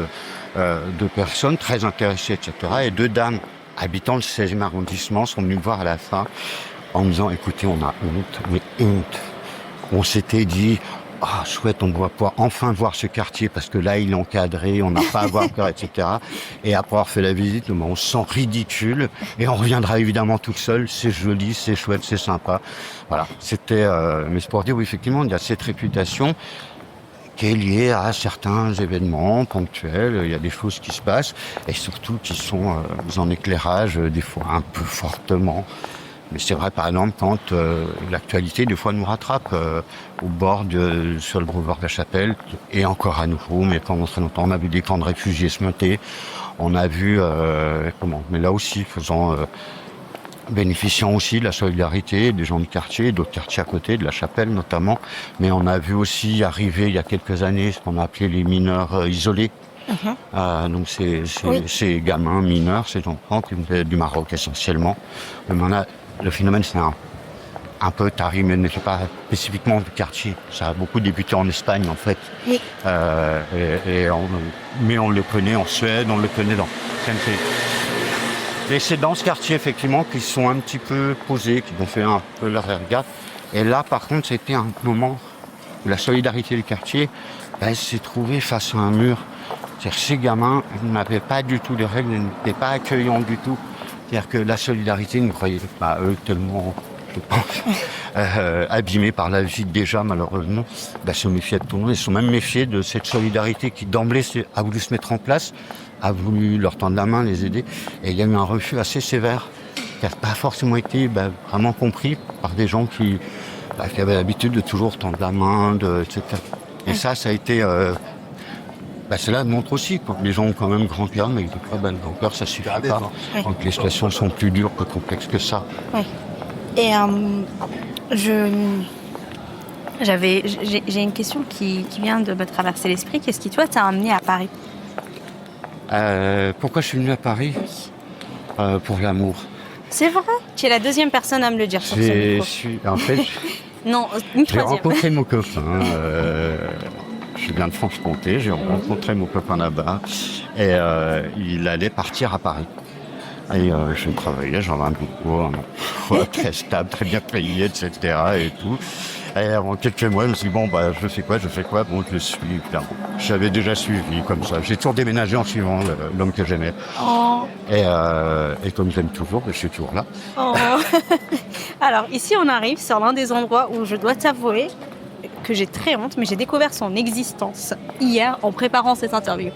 de personnes très intéressées, etc. Et 2 dames habitant le 16e arrondissement sont venues me voir à la fin en me disant « Écoutez, on a honte, mais honte ». On s'était dit « Ah, chouette, on doit pouvoir enfin voir ce quartier parce que là, il est encadré, on n'a pas à avoir peur, etc. » Et après avoir fait la visite, on se sent ridicule et on reviendra évidemment tout seul. C'est joli, c'est chouette, c'est sympa. Voilà, c'était... mais c'est pour dire, oui, effectivement, il y a cette réputation qui est liée à certains événements ponctuels. Il y a des choses qui se passent et surtout qui sont en éclairage, des fois un peu fortement. Mais c'est vrai, par exemple, quand l'actualité, des fois, nous rattrape au bord sur le boulevard de la Chapelle, et encore à nouveau, mais pendant très longtemps, on a vu des camps de réfugiés se monter. On a vu, mais là aussi, bénéficiant aussi de la solidarité des gens du quartier, d'autres quartiers à côté, de la Chapelle notamment. Mais on a vu aussi arriver, il y a quelques années, ce qu'on a appelé les mineurs isolés. Donc ces gamins mineurs, ces enfants qui venaient du Maroc essentiellement. Le phénomène, c'est un peu taré, mais n'est pas spécifiquement du quartier. Ça a beaucoup débuté en Espagne, en fait. Oui. Mais on le connaît en Suède, on le connaît dans... Et c'est dans ce quartier, effectivement, qu'ils sont un petit peu posés, qui ont fait un peu leur regard. Et là, par contre, c'était un moment où la solidarité du quartier s'est trouvée face à un mur. C'est-à-dire que ces gamins n'avaient pas du tout de règles, n'étaient pas accueillants du tout. C'est-à-dire que la solidarité, ne croyaient pas, eux, tellement, je pense, abîmés par la vie déjà, malheureusement, se méfiaient de tout le monde. Ils se sont même méfiés de cette solidarité qui, d'emblée, a voulu se mettre en place, a voulu leur tendre la main, les aider. Et il y a eu un refus assez sévère, qui n'a pas forcément été vraiment compris par des gens qui avaient l'habitude de toujours tendre la main, etc. Et ça a été... cela montre aussi que les gens ont quand même grand cœur, mais le grand cœur, ça suffit pas. Oui. Quand les situations sont plus dures, plus complexes que ça. Oui. Et j'ai une question qui vient de me traverser l'esprit. Qu'est-ce qui, toi, t'a amené à Paris ? Pourquoi je suis venu à Paris ? Oui. Pour l'amour. C'est vrai ? Tu es la deuxième personne à me le dire sur ce micro. En fait, non, une troisième. J'ai rencontré mon copain. Je viens de Franche-Comté, j'ai rencontré mon copain là-bas et il allait partir à Paris. Et je travaillais, j'avais un boulot très stable, très bien payé, etc. et tout. Et avant quelques mois, je me suis dit, je fais quoi ? Bon, je le suis, clairement. J'avais déjà suivi comme ça. J'ai toujours déménagé en suivant l'homme que j'aimais. Oh. Et comme j'aime toujours, je suis toujours là. Oh. Alors, ici, on arrive sur l'un des endroits où je dois t'avouer que j'ai très honte, mais j'ai découvert son existence hier en préparant cette interview.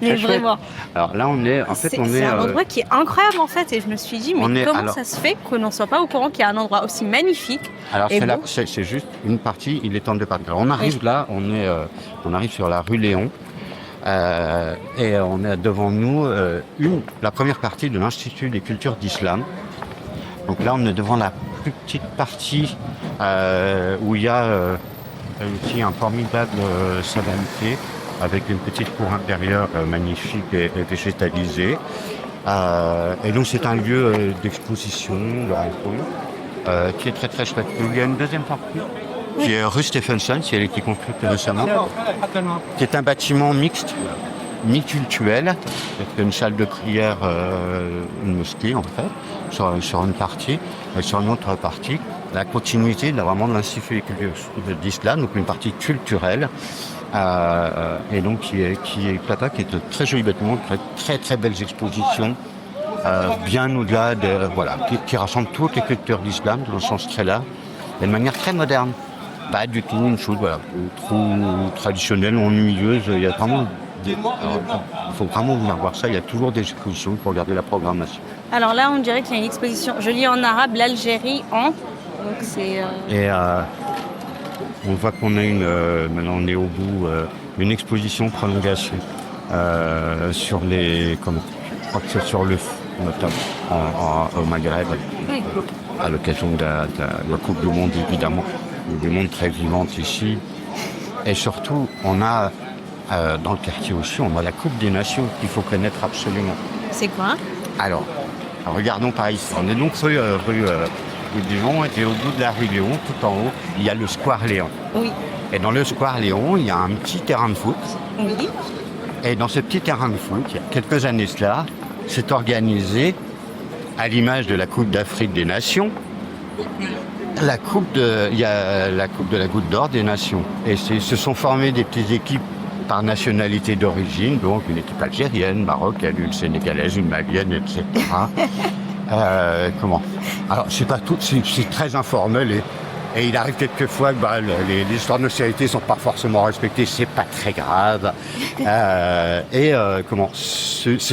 Mais Très chouette. vraiment. Alors là, on est C'est un endroit qui est incroyable en fait, et je me suis dit, mais comment ça se fait qu'on n'en soit pas au courant qu'il y a un endroit aussi magnifique? Alors et c'est juste une partie, il est en deux parties. Alors on arrive là, on arrive sur la rue Léon, et on a devant nous la première partie de l'Institut des cultures d'Islam. Donc là, on est devant la plus petite partie où il y a aussi un formidable savanité avec une petite cour intérieure magnifique et végétalisée. Et donc c'est un lieu d'exposition, de rencontre, qui est très très chouette. Il y a une deuxième partie qui est rue Stephenson, qui a été construite récemment, qui est un bâtiment mixte, mi-cultuel, c'est une salle de prière, une mosquée en fait, sur une partie, et sur une autre partie, la continuité vraiment de l'Institut des cultures d'Islam, donc une partie culturelle, et donc qui est de très jolis bâtiments, très très belles expositions, bien au-delà qui rassemble toutes les cultures d'Islam dans un sens très large, et de manière très moderne. Pas du tout une chose trop traditionnelle, ennuyeuse. Il y a vraiment il faut vraiment venir voir ça. Il y a toujours des expositions pour regarder la programmation. Alors là, on dirait qu'il y a une exposition. Je lis en arabe l'Algérie en. Donc c'est. Et on voit qu'on a maintenant on est au bout, une exposition prolongation sur les. Je crois que c'est sur le notamment au Maghreb, à l'occasion de la Coupe du Monde évidemment. Du monde très vivante ici. Et surtout, on a dans le quartier aussi, on a la Coupe des Nations qu'il faut connaître absolument. C'est quoi? Alors, regardons par ici. On est donc rue Léon, et au bout de la rue Léon, tout en haut, il y a le Square Léon. Oui. Et dans le Square Léon, il y a un petit terrain de foot. Oui. Et dans ce petit terrain de foot, il y a quelques années cela, s'est organisé, à l'image de la Coupe d'Afrique des Nations, il y a la Coupe de la Goutte d'Or des Nations. Et se sont formées des petites équipes par nationalité d'origine, donc une équipe algérienne, marocaine, une sénégalaise, une malienne, etc. Alors, c'est pas tout, c'est très informel et il arrive quelquefois que les histoires de nationalité ne sont pas forcément respectées, c'est pas très grave. C'est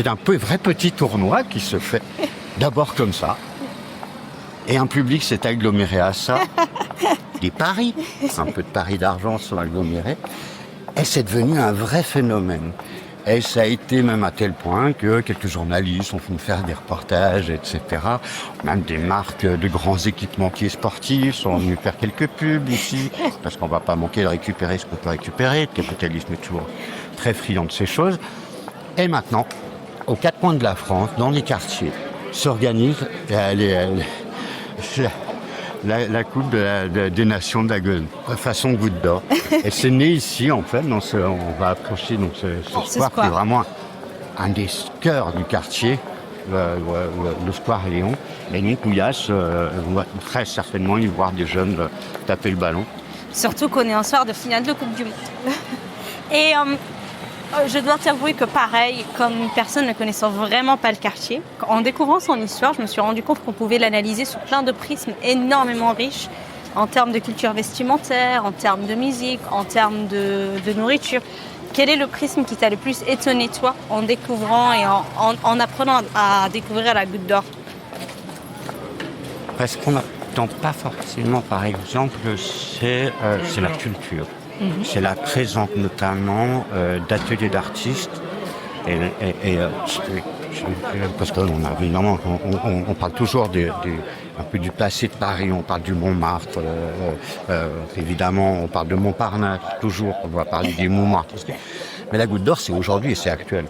un vrai petit tournoi qui se fait d'abord comme ça. Et un public s'est aggloméré à ça. Des paris, un peu de paris d'argent sont agglomérés. Et c'est devenu un vrai phénomène. Et ça a été même à tel point que quelques journalistes ont fait faire des reportages, etc. Même des marques de grands équipementiers sportifs sont venus faire quelques pubs ici, parce qu'on ne va pas manquer de récupérer ce qu'on peut récupérer. Le capitalisme est toujours très friand de ces choses. Et maintenant, aux quatre coins de la France, dans les quartiers, s'organisent la Coupe des Nations de la Gueule, façon Goutte d'Or. Et c'est né ici, en fait, on va approcher ce square qui est vraiment un des cœurs du quartier, le Square Léon. Et donc, où on va très certainement y voir des jeunes taper le ballon. Surtout qu'on est en soir de finale de Coupe du Monde. Et je dois t'avouer que pareil, comme une personne ne connaissant vraiment pas le quartier, en découvrant son histoire, je me suis rendu compte qu'on pouvait l'analyser sous plein de prismes énormément riches, en termes de culture vestimentaire, en termes de musique, en termes de nourriture. Quel est le prisme qui t'a le plus étonné, toi, en découvrant et en apprenant à découvrir la Goutte d'Or? Parce qu'on n'attend pas forcément, par exemple, c'est la culture. C'est la présence notamment d'ateliers d'artistes parce qu'on a évidemment on parle toujours un peu du passé de Paris, on parle du Montmartre, évidemment on parle de Montparnasse, toujours on va parler des mouvements artistiques. Mais la Goutte d'Or c'est aujourd'hui et c'est actuel.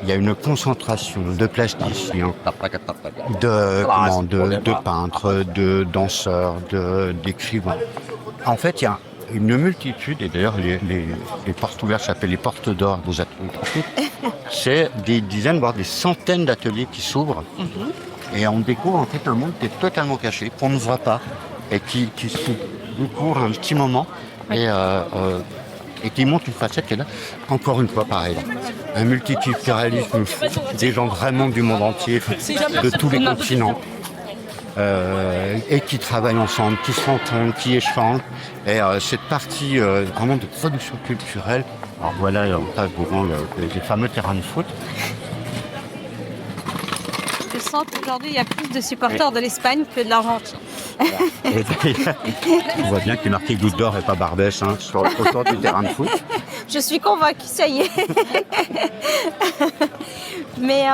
Il y a une concentration de plasticiens, de peintres, de danseurs, d'écrivains. En fait, il y a une multitude, et d'ailleurs les portes ouvertes s'appellent les portes d'or des ateliers. C'est des dizaines, voire des centaines d'ateliers qui s'ouvrent. Et on découvre en fait un monde qui est totalement caché, qu'on ne voit pas, et qui se découvre un petit moment, et qui montre une facette qui est là, encore une fois pareil. Un multiculturalisme, des gens vraiment du monde entier, de tous les continents. Et qui travaillent ensemble, qui s'entendent, qui échangent. Et cette partie vraiment de production culturelle Alors voilà, en face devant les fameux terrains de foot. Je sens qu'aujourd'hui, il y a plus de supporters de l'Espagne que de l'Argentine. Et on voit bien qu'il est marqué Goutte d'Or et pas Barbès sur le autour du terrain de foot. Je suis convaincue, ça y est. Mais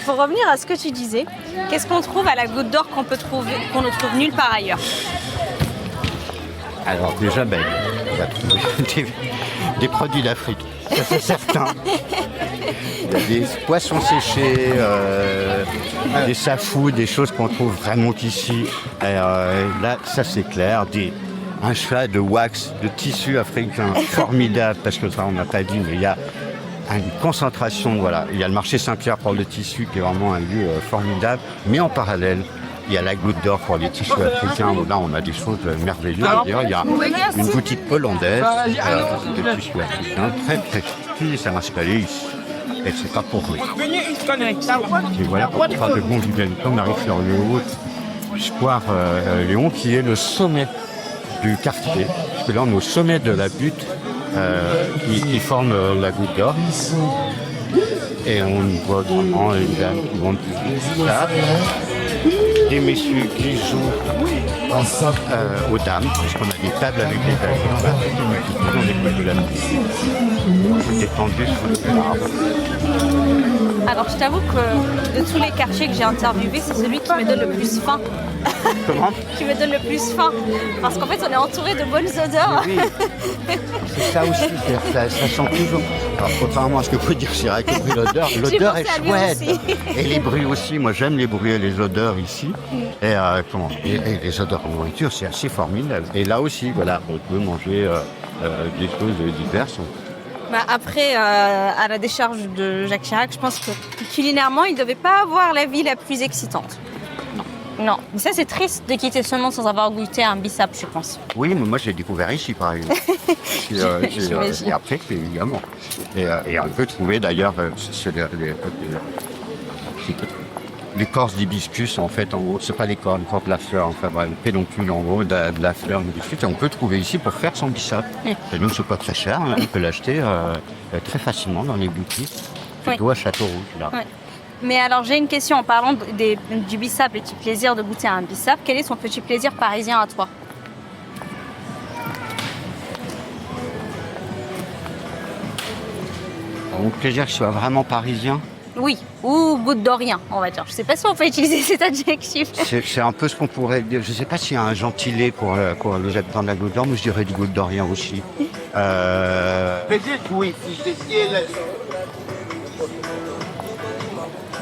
pour revenir à ce que tu disais, qu'est-ce qu'on trouve à la Goutte d'Or qu'on ne trouve nulle part ailleurs? Alors déjà, on va trouver des produits d'Afrique, ça c'est certain. Il y a des poissons séchés, des safous, des choses qu'on trouve vraiment ici. Et, là, ça c'est clair, un choix de wax, de tissu africain formidable, parce que ça on n'a pas dit, mais il y a une concentration, voilà. Il y a le marché Saint-Pierre pour le tissu qui est vraiment un lieu formidable, mais en parallèle, il y a la Goutte d'Or pour les tissus africains, où là on a des choses merveilleuses. D'ailleurs, il y a une boutique hollandaise de tissus africains, très précis, ça m'a installé ici. Et c'est pas pour lui. Et voilà, pour faire de bons vivants, on arrive sur le haut square Léon, qui est le sommet du quartier. Parce que là, on est au sommet de la butte qui forme la Goutte d'Or. Et on voit vraiment les dames qui vont là. Des messieurs qui jouent aux dames, parce qu'on a des tables avec des dames. On écoute de la musique. Détendu sous le arbre. Alors, je t'avoue que de tous les quartiers que j'ai interviewés, c'est celui qui me donne le plus faim. Comment? Qui me donne le plus faim. Parce qu'en fait, on est entouré de bonnes odeurs. Oui, c'est ça aussi, ça sent toujours. Alors, contrairement à ce que vous dire, c'est vrai que l'odeur est chouette. Et les bruits aussi, moi j'aime les bruits et les odeurs ici. Et les odeurs de nourriture, c'est assez formidable. Et là aussi, voilà, on peut manger des choses diverses. Après, à la décharge de Jacques Chirac, je pense que culinairement, il ne devait pas avoir la vie la plus excitante. Non. Mais ça, c'est triste de quitter ce monde sans avoir goûté un bissap, je pense. Oui, mais moi, je l'ai découvert ici, par exemple. Et après, évidemment. Et on peut trouver, d'ailleurs, l'écorce d'hibiscus, en fait, en gros, c'est pas l'écorce de la fleur, enfin, bref, le pédoncule, en gros, de la fleur d'hibiscus, et on peut trouver ici pour faire son bissap. Et donc, c'est pas très cher, on peut l'acheter très facilement dans les boutiques, plutôt à Château-Rouge, là. Ouais. Mais alors, j'ai une question en parlant du bissap, le petit plaisir de goûter un bissap. Quel est son petit plaisir parisien à toi? Mon plaisir que ce soit vraiment parisien. Oui, ou goutte d'orien, on va dire. Je ne sais pas si on peut utiliser cet adjectif. C'est un peu ce qu'on pourrait dire. Je ne sais pas s'il y a un gentilé pour les habitants de la Goutte d'Or, mais je dirais du goutte d'orien aussi.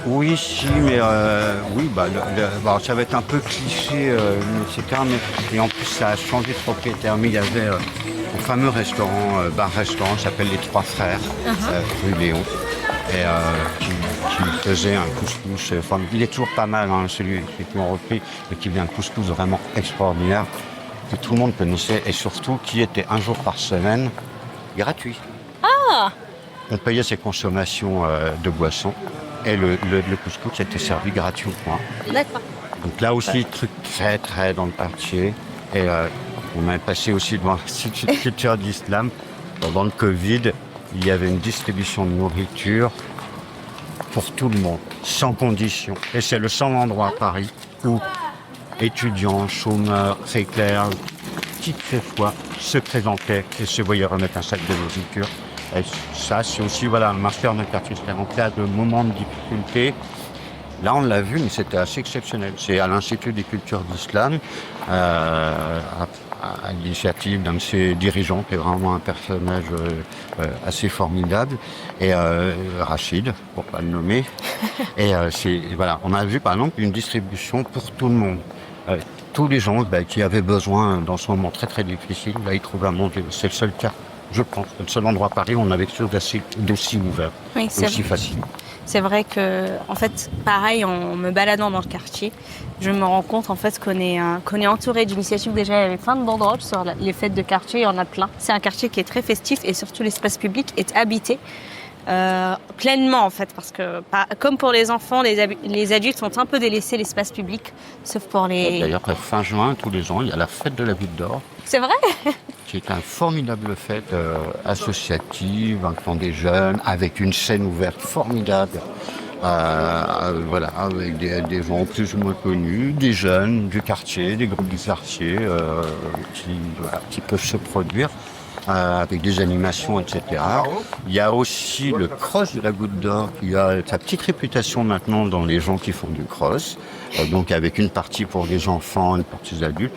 Oui, si, mais oui, ça va être un peu cliché, etc. Et en plus, ça a changé de propriétaire. Mais il y avait un fameux restaurant, bar-restaurant, qui s'appelle Les Trois Frères, rue Léon, et qui faisait un couscous. Il est toujours pas mal, celui qui ont repris, mais qui faisait un couscous vraiment extraordinaire, que tout le monde connaissait, et surtout qui était un jour par semaine gratuit. Ah! On payait ses consommations de boissons. Et le couscous était servi gratuitement. D'accord. Donc là aussi, truc très très dans le quartier. Et on est passé aussi devant l'Institut de culture d'islam. Pendant le Covid, il y avait une distribution de nourriture pour tout le monde, sans condition. Et c'est le seul endroit à Paris où étudiants, chômeurs, précaires, qui que ce soit, se présentaient et se voyaient remettre un sac de nourriture. Et ça, c'est aussi un master d'un quartier. En cas de moments de difficulté, là, on l'a vu, mais c'était assez exceptionnel. C'est à l'Institut des cultures d'islam, à l'initiative d'un de ses dirigeants, qui est vraiment un personnage assez formidable, et Rachid, pour ne pas le nommer. Et on a vu, par exemple, une distribution pour tout le monde. Tous les gens qui avaient besoin, dans ce moment très très difficile, là, ils trouvaient à manger. C'est le seul cas. Je pense, c'est le seul endroit à Paris où on avait quelque chose d'aussi ouvert, aussi facile. C'est vrai que, en fait, pareil, en me baladant dans le quartier, je me rends compte en fait qu'on est entouré d'initiatives. Déjà, il y avait plein de banderoles sur les fêtes de quartier, il y en a plein. C'est un quartier qui est très festif et surtout l'espace public est habité. pleinement en fait, parce que comme pour les enfants, les adultes sont un peu délaissés l'espace public, sauf pour les... D'ailleurs, fin juin, tous les ans, il y a la fête de la Goutte d'Or, C'est vrai? qui est une formidable fête associative, incluant des jeunes, avec une scène ouverte formidable. Voilà, avec des gens plus ou moins connus, des jeunes du quartier, des groupes du quartier qui peuvent se produire avec des animations, etc. Il y a aussi le cross de la Goutte d'Or qui a sa petite réputation maintenant dans les gens qui font du cross, donc avec une partie pour les enfants, une partie des adultes.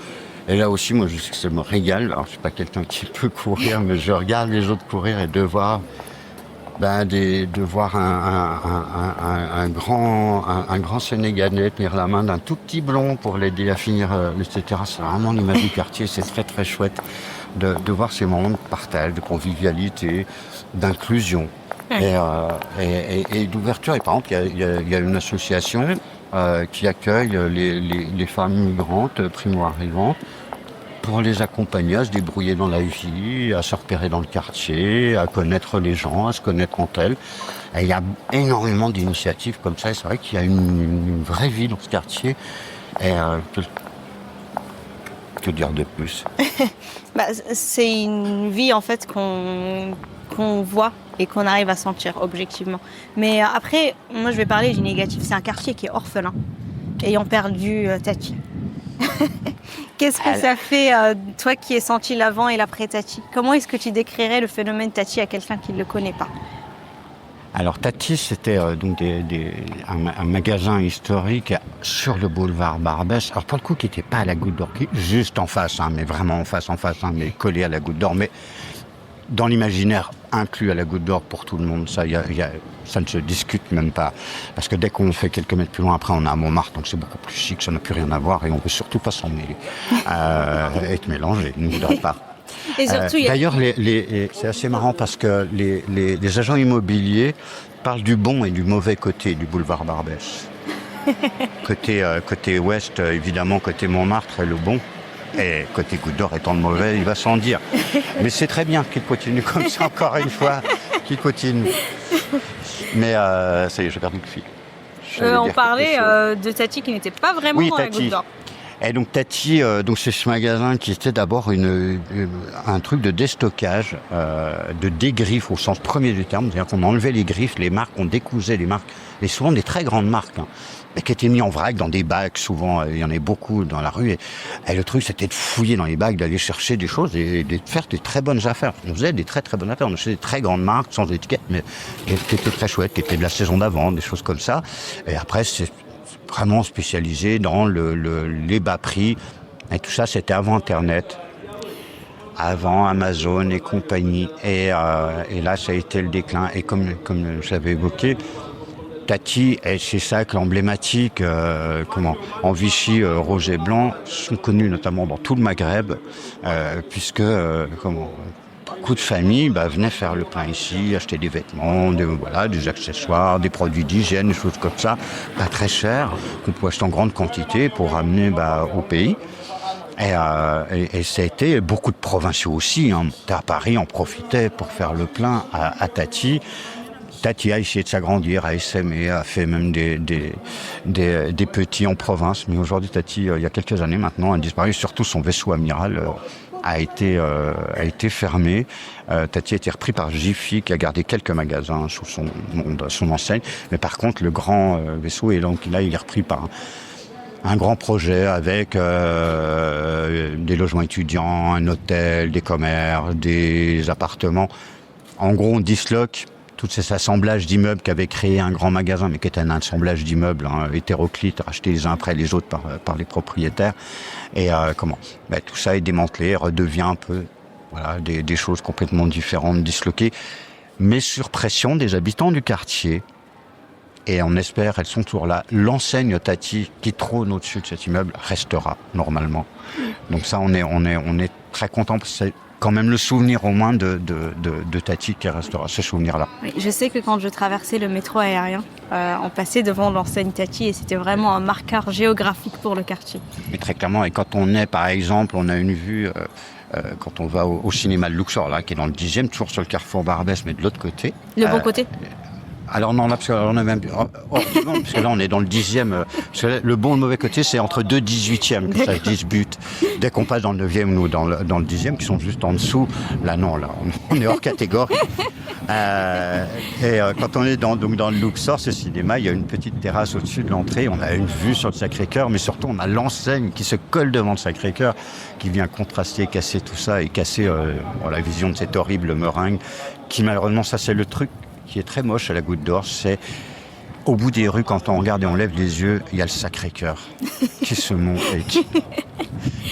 Et là aussi, moi, je sais que ça me régale. Alors, je suis pas quelqu'un qui peut courir, mais je regarde les autres courir et de voir un grand Sénégalais tenir la main d'un tout petit blond pour l'aider à finir, etc. C'est vraiment l'image du quartier, c'est très très chouette de voir ces moments de partage, de convivialité, d'inclusion et d'ouverture. Et par exemple, il y a une association qui accueille les femmes migrantes, primo-arrivantes, pour les accompagner à se débrouiller dans la vie, à se repérer dans le quartier, à connaître les gens, à se connaître entre elles. Et il y a énormément d'initiatives comme ça, et c'est vrai qu'il y a une vraie vie dans ce quartier. Et que dire de plus? C'est une vie en fait qu'on voit et qu'on arrive à sentir objectivement. Mais après, moi je vais parler du négatif. C'est un quartier qui est orphelin, ayant perdu Tati. Qu'est-ce que ça fait, toi qui ai senti l'avant et l'après Tati? Comment est-ce que tu décrirais le phénomène Tati à quelqu'un qui ne le connaît pas? Alors Tati, c'était donc un magasin historique sur le boulevard Barbès. Alors pour le coup, qui n'était pas à la Goutte d'Or, juste en face, mais vraiment en face, mais collé à la Goutte d'Or, mais dans l'imaginaire inclus à la Goutte d'Or pour tout le monde. Ça ne se discute même pas. Parce que dès qu'on fait quelques mètres plus loin, après on a à Montmartre, donc c'est beaucoup plus chic, ça n'a plus rien à voir et on ne veut surtout pas s'en mêler. Être mélangé, ne voudrait pas. Et surtout, d'ailleurs, c'est assez marrant parce que les agents immobiliers parlent du bon et du mauvais côté du boulevard Barbès. Côté ouest, évidemment, côté Montmartre est le bon. Et côté Goutte d'Or étant le mauvais, il va sans dire. Mais c'est très bien qu'il continue comme ça, encore une fois, qu'il continue. Mais ça y est, j'ai perdu le fil. On parlait de Tati qui n'était pas vraiment dans la Goutte d'Or. Et donc Tati, donc c'est ce magasin qui était d'abord un truc de déstockage, de dégriffe au sens premier du terme, c'est-à-dire qu'on enlevait les griffes, les marques, on décousait les marques, et souvent des très grandes marques, mais qui étaient mis en vrac dans des bacs, souvent, il y en avait beaucoup dans la rue, et le truc c'était de fouiller dans les bacs, d'aller chercher des choses et de faire des très bonnes affaires. On faisait des très très bonnes affaires, on achetait des très grandes marques, sans étiquette, mais qui étaient très chouettes, qui étaient de la saison d'avant, des choses comme ça, et après c'est vraiment spécialisé dans les bas prix. Et tout ça, c'était avant Internet, avant Amazon et compagnie. Et là, ça a été le déclin. Et comme j'avais évoqué, Tati et ses sacs emblématiques en Vichy, rouge et blanc sont connus notamment dans tout le Maghreb, puisque beaucoup de familles venaient faire le plein ici, acheter des vêtements, des accessoires, des produits d'hygiène, des choses comme ça, pas très chers, qu'on pouvait acheter en grande quantité pour ramener au pays. Et ça a été beaucoup de provinciaux aussi. À Paris, on profitait pour faire le plein à Tati. Tati a essayé de s'agrandir, a essaimé, a fait même des petits en province. Mais aujourd'hui, Tati, il y a quelques années maintenant, a disparu. Surtout son vaisseau amiral a été fermé. Tati a été repris par Jiffy, qui a gardé quelques magasins sous son enseigne. Mais par contre, le grand vaisseau, et donc là, il est repris par un grand projet avec des logements étudiants, un hôtel, des commerces, des appartements. En gros, on disloque tous ces assemblages d'immeubles qu'avait créé un grand magasin, mais qui était un assemblage d'immeubles hétéroclites, rachetés les uns après les autres par les propriétaires. Et tout ça est démantelé, redevient un peu des choses complètement différentes, disloquées, mais sur pression des habitants du quartier. Et on espère, elles sont toujours là. L'enseigne Tati, qui trône au-dessus de cet immeuble, restera normalement. Donc ça, on est très content. C'est quand même le souvenir au moins de Tati qui restera, ce souvenir-là. Oui, je sais que quand je traversais le métro aérien, on passait devant l'enseigne Tati et c'était vraiment un marqueur géographique pour le quartier. Mais très clairement, et quand on est, par exemple, on a une vue quand on va au cinéma de Luxor, là, qui est dans le 10e, toujours sur le carrefour Barbès, mais de l'autre côté. Le bon côté. Alors non, là, parce que on a même, parce que là, on est dans le 10e. Parce que là, le bon et le mauvais côté, c'est entre deux 18e que ça se dispute. Dès qu'on passe dans le 9e ou dans le 10e, qui sont juste en dessous, là, non, là, on est hors catégorie. Quand on est donc dans le Luxor, ce cinéma, il y a une petite terrasse au-dessus de l'entrée. On a une vue sur le Sacré-Cœur, mais surtout, on a l'enseigne qui se colle devant le Sacré-Cœur, qui vient contraster, casser tout ça et casser la vision de cette horrible meringue, qui malheureusement, ça, c'est le truc qui est très moche à la Goutte d'Or, c'est au bout des rues, quand on regarde et on lève les yeux, il y a le Sacré-Cœur qui se monte et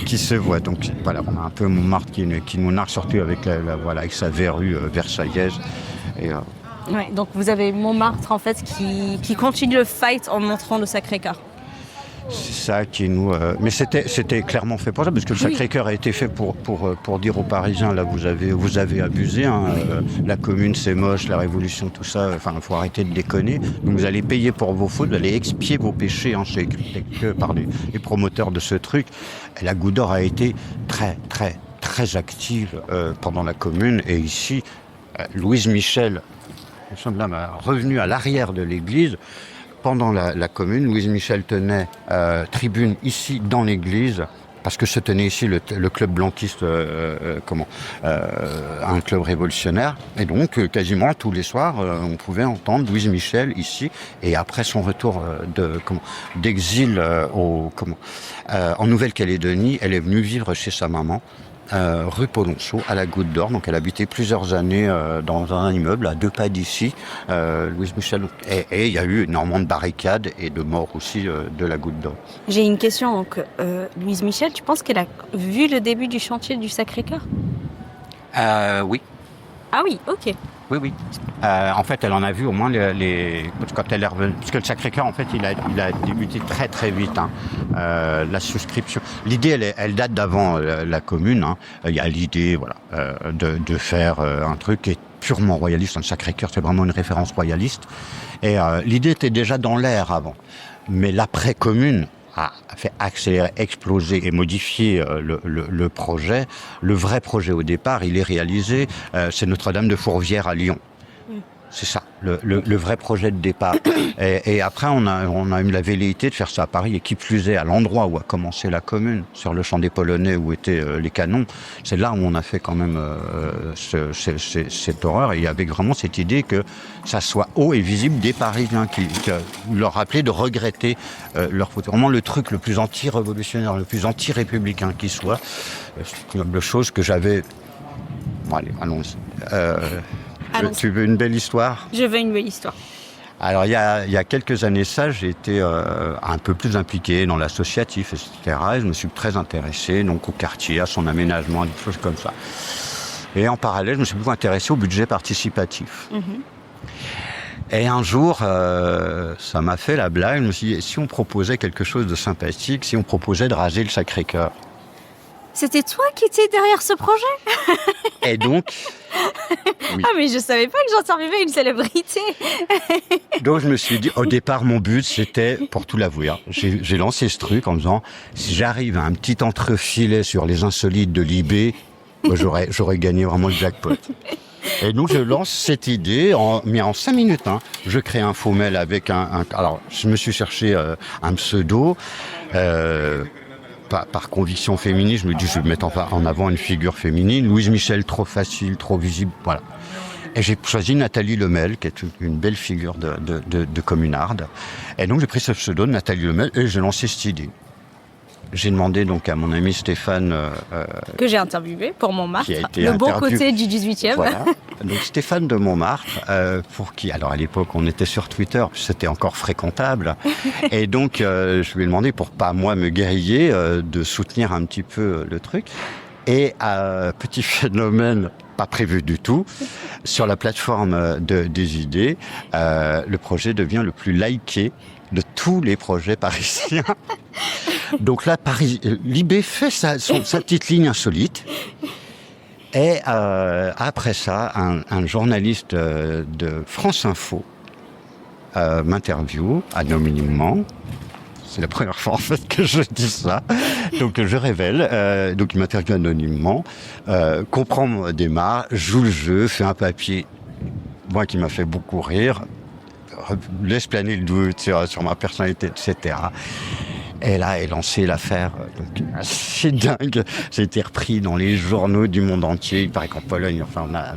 qui se voit. Donc voilà, on a un peu Montmartre qui nous nargue, surtout avec, avec sa verrue versaillaise. Ouais, donc vous avez Montmartre en fait qui continue le fight en montrant le Sacré-Cœur. C'est ça qui nous... Mais c'était clairement fait pour ça, parce que le Sacré-Cœur a été fait pour dire aux Parisiens, là, vous avez abusé, hein, la commune, c'est moche, la révolution, tout ça, enfin, il faut arrêter de déconner. Donc vous allez payer pour vos fautes, vous allez expier vos péchés, hein, c'est écrit que par les promoteurs de ce truc. Et la Goutte d'Or a été très, très, très active pendant la commune. Et ici, Louise Michel, nous sommes là, revenue à l'arrière de l'église. Pendant la commune, Louise Michel tenait tribune ici dans l'église, parce que se tenait ici le club blanquiste, un club révolutionnaire. Et donc, quasiment tous les soirs, on pouvait entendre Louise Michel ici. Et après son retour d'exil en Nouvelle-Calédonie, elle est venue vivre chez sa maman, rue Polonceau, à la Goutte d'Or. Donc elle habitait plusieurs années dans un immeuble à 2 pas d'ici, Louise Michel. Et il y a eu énormément de barricades et de morts aussi de la Goutte d'Or. J'ai une question. Donc, Louise Michel, tu penses qu'elle a vu le début du chantier du Sacré-Cœur ? Oui. Ah oui, ok. Oui. En fait, elle en a vu au moins quand elle est revenue. Parce que le Sacré-Cœur, en fait, il a débuté très très vite. Hein. La souscription. L'idée, elle date d'avant la commune. Hein. Il y a l'idée, de faire un truc qui est purement royaliste. Le Sacré-Cœur, c'est vraiment une référence royaliste. Et l'idée était déjà dans l'air avant. Mais l'après-commune a fait accélérer, exploser et modifier le projet. Le vrai projet au départ, il est réalisé, c'est Notre-Dame de Fourvière à Lyon. C'est ça, le vrai projet de départ. Et après, on a eu la velléité de faire ça à Paris, et qui plus est, à l'endroit où a commencé la commune, sur le champ des Polonais où étaient les canons. C'est là où on a fait quand même cette horreur, et avec vraiment cette idée que ça soit haut et visible des Parisiens, qui leur rappelait de regretter leur faute. Vraiment le truc le plus anti-révolutionnaire, le plus anti-républicain qui soit. C'est une chose que j'avais... Bon, allez, allons-y. Tu veux une belle histoire ? Je veux une belle histoire. Alors, il y a quelques années j'ai été un peu plus impliqué dans l'associatif, etc. Et je me suis très intéressé donc, au quartier, à son aménagement, à des choses comme ça. Et en parallèle, je me suis beaucoup intéressé au budget participatif. Et un jour, ça m'a fait la blague. Je me suis dit, si on proposait quelque chose de sympathique, si on proposait de raser le Sacré-Cœur ? C'était toi qui étais derrière ce projet ? Et donc... Oui. Ah mais je savais pas que j'interviewais une célébrité. Donc je me suis dit, au départ mon but c'était, pour tout l'avouer, hein, j'ai lancé ce truc en me disant, si j'arrive à un petit entrefilet sur les insolites de l'IB, j'aurais gagné vraiment le jackpot. Et donc je lance cette idée, mais en 5 minutes, hein, je crée un faux mail avec alors je me suis cherché un pseudo, par conviction féminine, je me dis je vais mettre en avant une figure féminine. Louise Michel, trop facile, trop visible, voilà. Et j'ai choisi Nathalie Lemel, qui est une belle figure de communarde. Et donc j'ai pris ce pseudo de Nathalie Lemel et j'ai lancé cette idée. J'ai demandé donc à mon ami Stéphane... que j'ai interviewé pour Montmartre, le bon côté du 18e. Voilà. Donc Stéphane de Montmartre, pour qui... Alors à l'époque, on était sur Twitter, c'était encore fréquentable. Et donc, je lui ai demandé, pour pas moi me guerriller, de soutenir un petit peu le truc. Et petit phénomène pas prévu du tout, sur la plateforme des idées, le projet devient le plus liké de tous les projets parisiens. Donc là, l'IB fait sa petite ligne insolite. Et après ça, un journaliste de France Info m'interviewe anonymement. C'est la première fois en fait que je dis ça. Donc je révèle, donc il m'interviewe anonymement, comprend mon démarche, joue le jeu, fait un papier, moi qui m'a fait beaucoup rire, laisse planer le doute sur ma personnalité, etc. Et là est lancée l'affaire. Donc, c'est dingue. Ça a été repris dans les journaux du monde entier. Il paraît qu'en Pologne, enfin, on a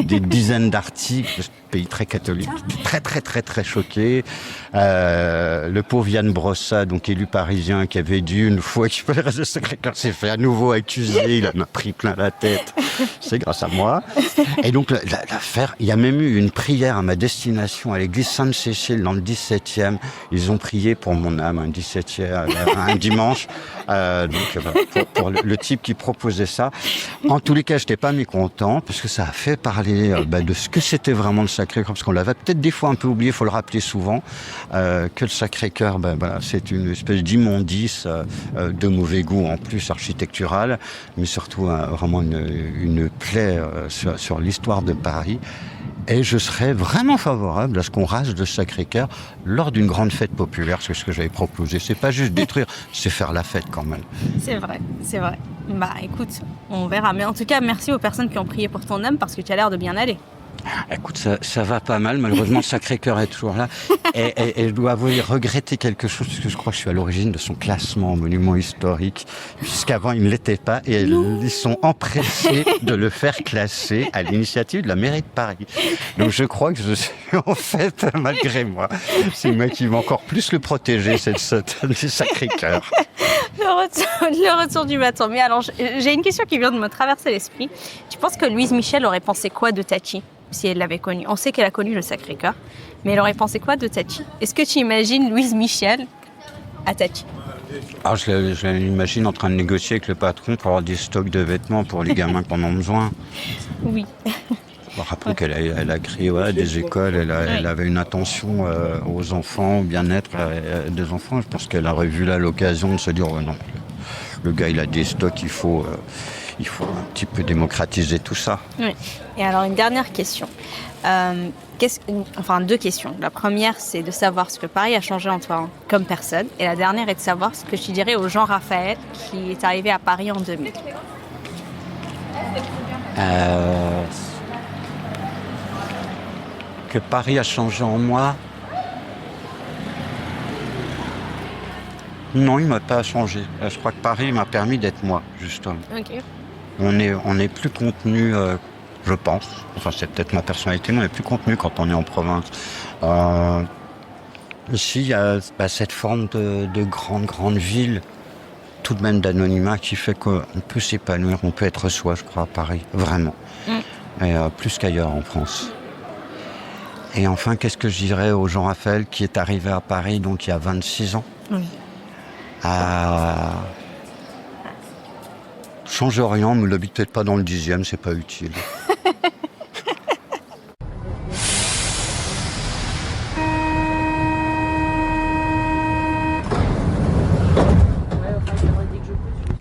des dizaines d'articles. Pays très catholique, très très très très choqué. Le pauvre Yann Brossa, donc élu parisien, qui avait dû une fois équiper le Sacré-Cœur, s'est fait à nouveau accuser. Il en a pris plein la tête. C'est grâce à moi. Et donc l'affaire, il y a même eu une prière à ma destination à l'église Sainte-Cécile dans le 17e. Ils ont prié pour mon âme un 17e, un dimanche. Pour le type qui proposait ça. En tous les cas, je n'étais pas mécontent parce que ça a fait parler de ce que c'était vraiment le Sacré-Cœur, parce qu'on l'avait peut-être des fois un peu oublié, il faut le rappeler souvent, que le Sacré-Cœur, c'est une espèce d'immondice de mauvais goût en plus architectural, mais surtout vraiment une plaie sur l'histoire de Paris. Et je serais vraiment favorable à ce qu'on rase le Sacré-Cœur lors d'une grande fête populaire. C'est ce que j'avais proposé. C'est pas juste détruire, c'est faire la fête quand même. C'est vrai, c'est vrai. Bah écoute, on verra. Mais en tout cas, merci aux personnes qui ont prié pour ton âme parce que tu as l'air de bien aller. Écoute, ça va pas mal. Malheureusement, le Sacré-Cœur est toujours là. Et je dois avouer regretter quelque chose, parce que je crois que je suis à l'origine de son classement en monument historique, puisqu'avant, il ne l'était pas. Et ils sont empressés de le faire classer à l'initiative de la mairie de Paris. Donc je crois que je suis en fait, malgré moi, c'est moi qui vais encore plus le protéger, cette du Sacré-Cœur. Le retour du bâton. Mais alors, j'ai une question qui vient de me traverser l'esprit. Tu penses que Louise Michel aurait pensé quoi de Tachi si elle l'avait connue? On sait qu'elle a connu le Sacré-Cœur, mais elle aurait pensé quoi de Tachi? Est-ce que tu imagines Louise Michel à Tachi? Alors, je l'imagine en train de négocier avec le patron pour avoir des stocks de vêtements pour les gamins qui en ont besoin. Oui. Rappelons qu'elle a créé des écoles, elle avait une attention aux enfants, au bien-être des enfants. Je pense qu'elle a revu là l'occasion de se dire non, le gars il a des stocks, il faut un petit peu démocratiser tout ça. Oui. Et alors une dernière question. Deux questions. La première, c'est de savoir ce que Paris a changé en toi comme personne. Et la dernière est de savoir ce que tu dirais au Jean Raphaël qui est arrivé à Paris en 2000. Que Paris a changé en moi? Non, il ne m'a pas changé. Je crois que Paris m'a permis d'être moi, justement. Ok. On est plus contenu, je pense. Enfin, c'est peut-être ma personnalité, mais on est plus contenu quand on est en province. Ici, il y a cette forme de grande ville, tout de même d'anonymat, qui fait qu'on peut s'épanouir, on peut être soi, je crois, à Paris, vraiment. Et plus qu'ailleurs en France. Et enfin, qu'est-ce que je dirais au Jean Raphaël qui est arrivé à Paris donc il y a 26 ans? Oui. Change rien, ne l'habite peut-être pas dans le 10e, c'est pas utile.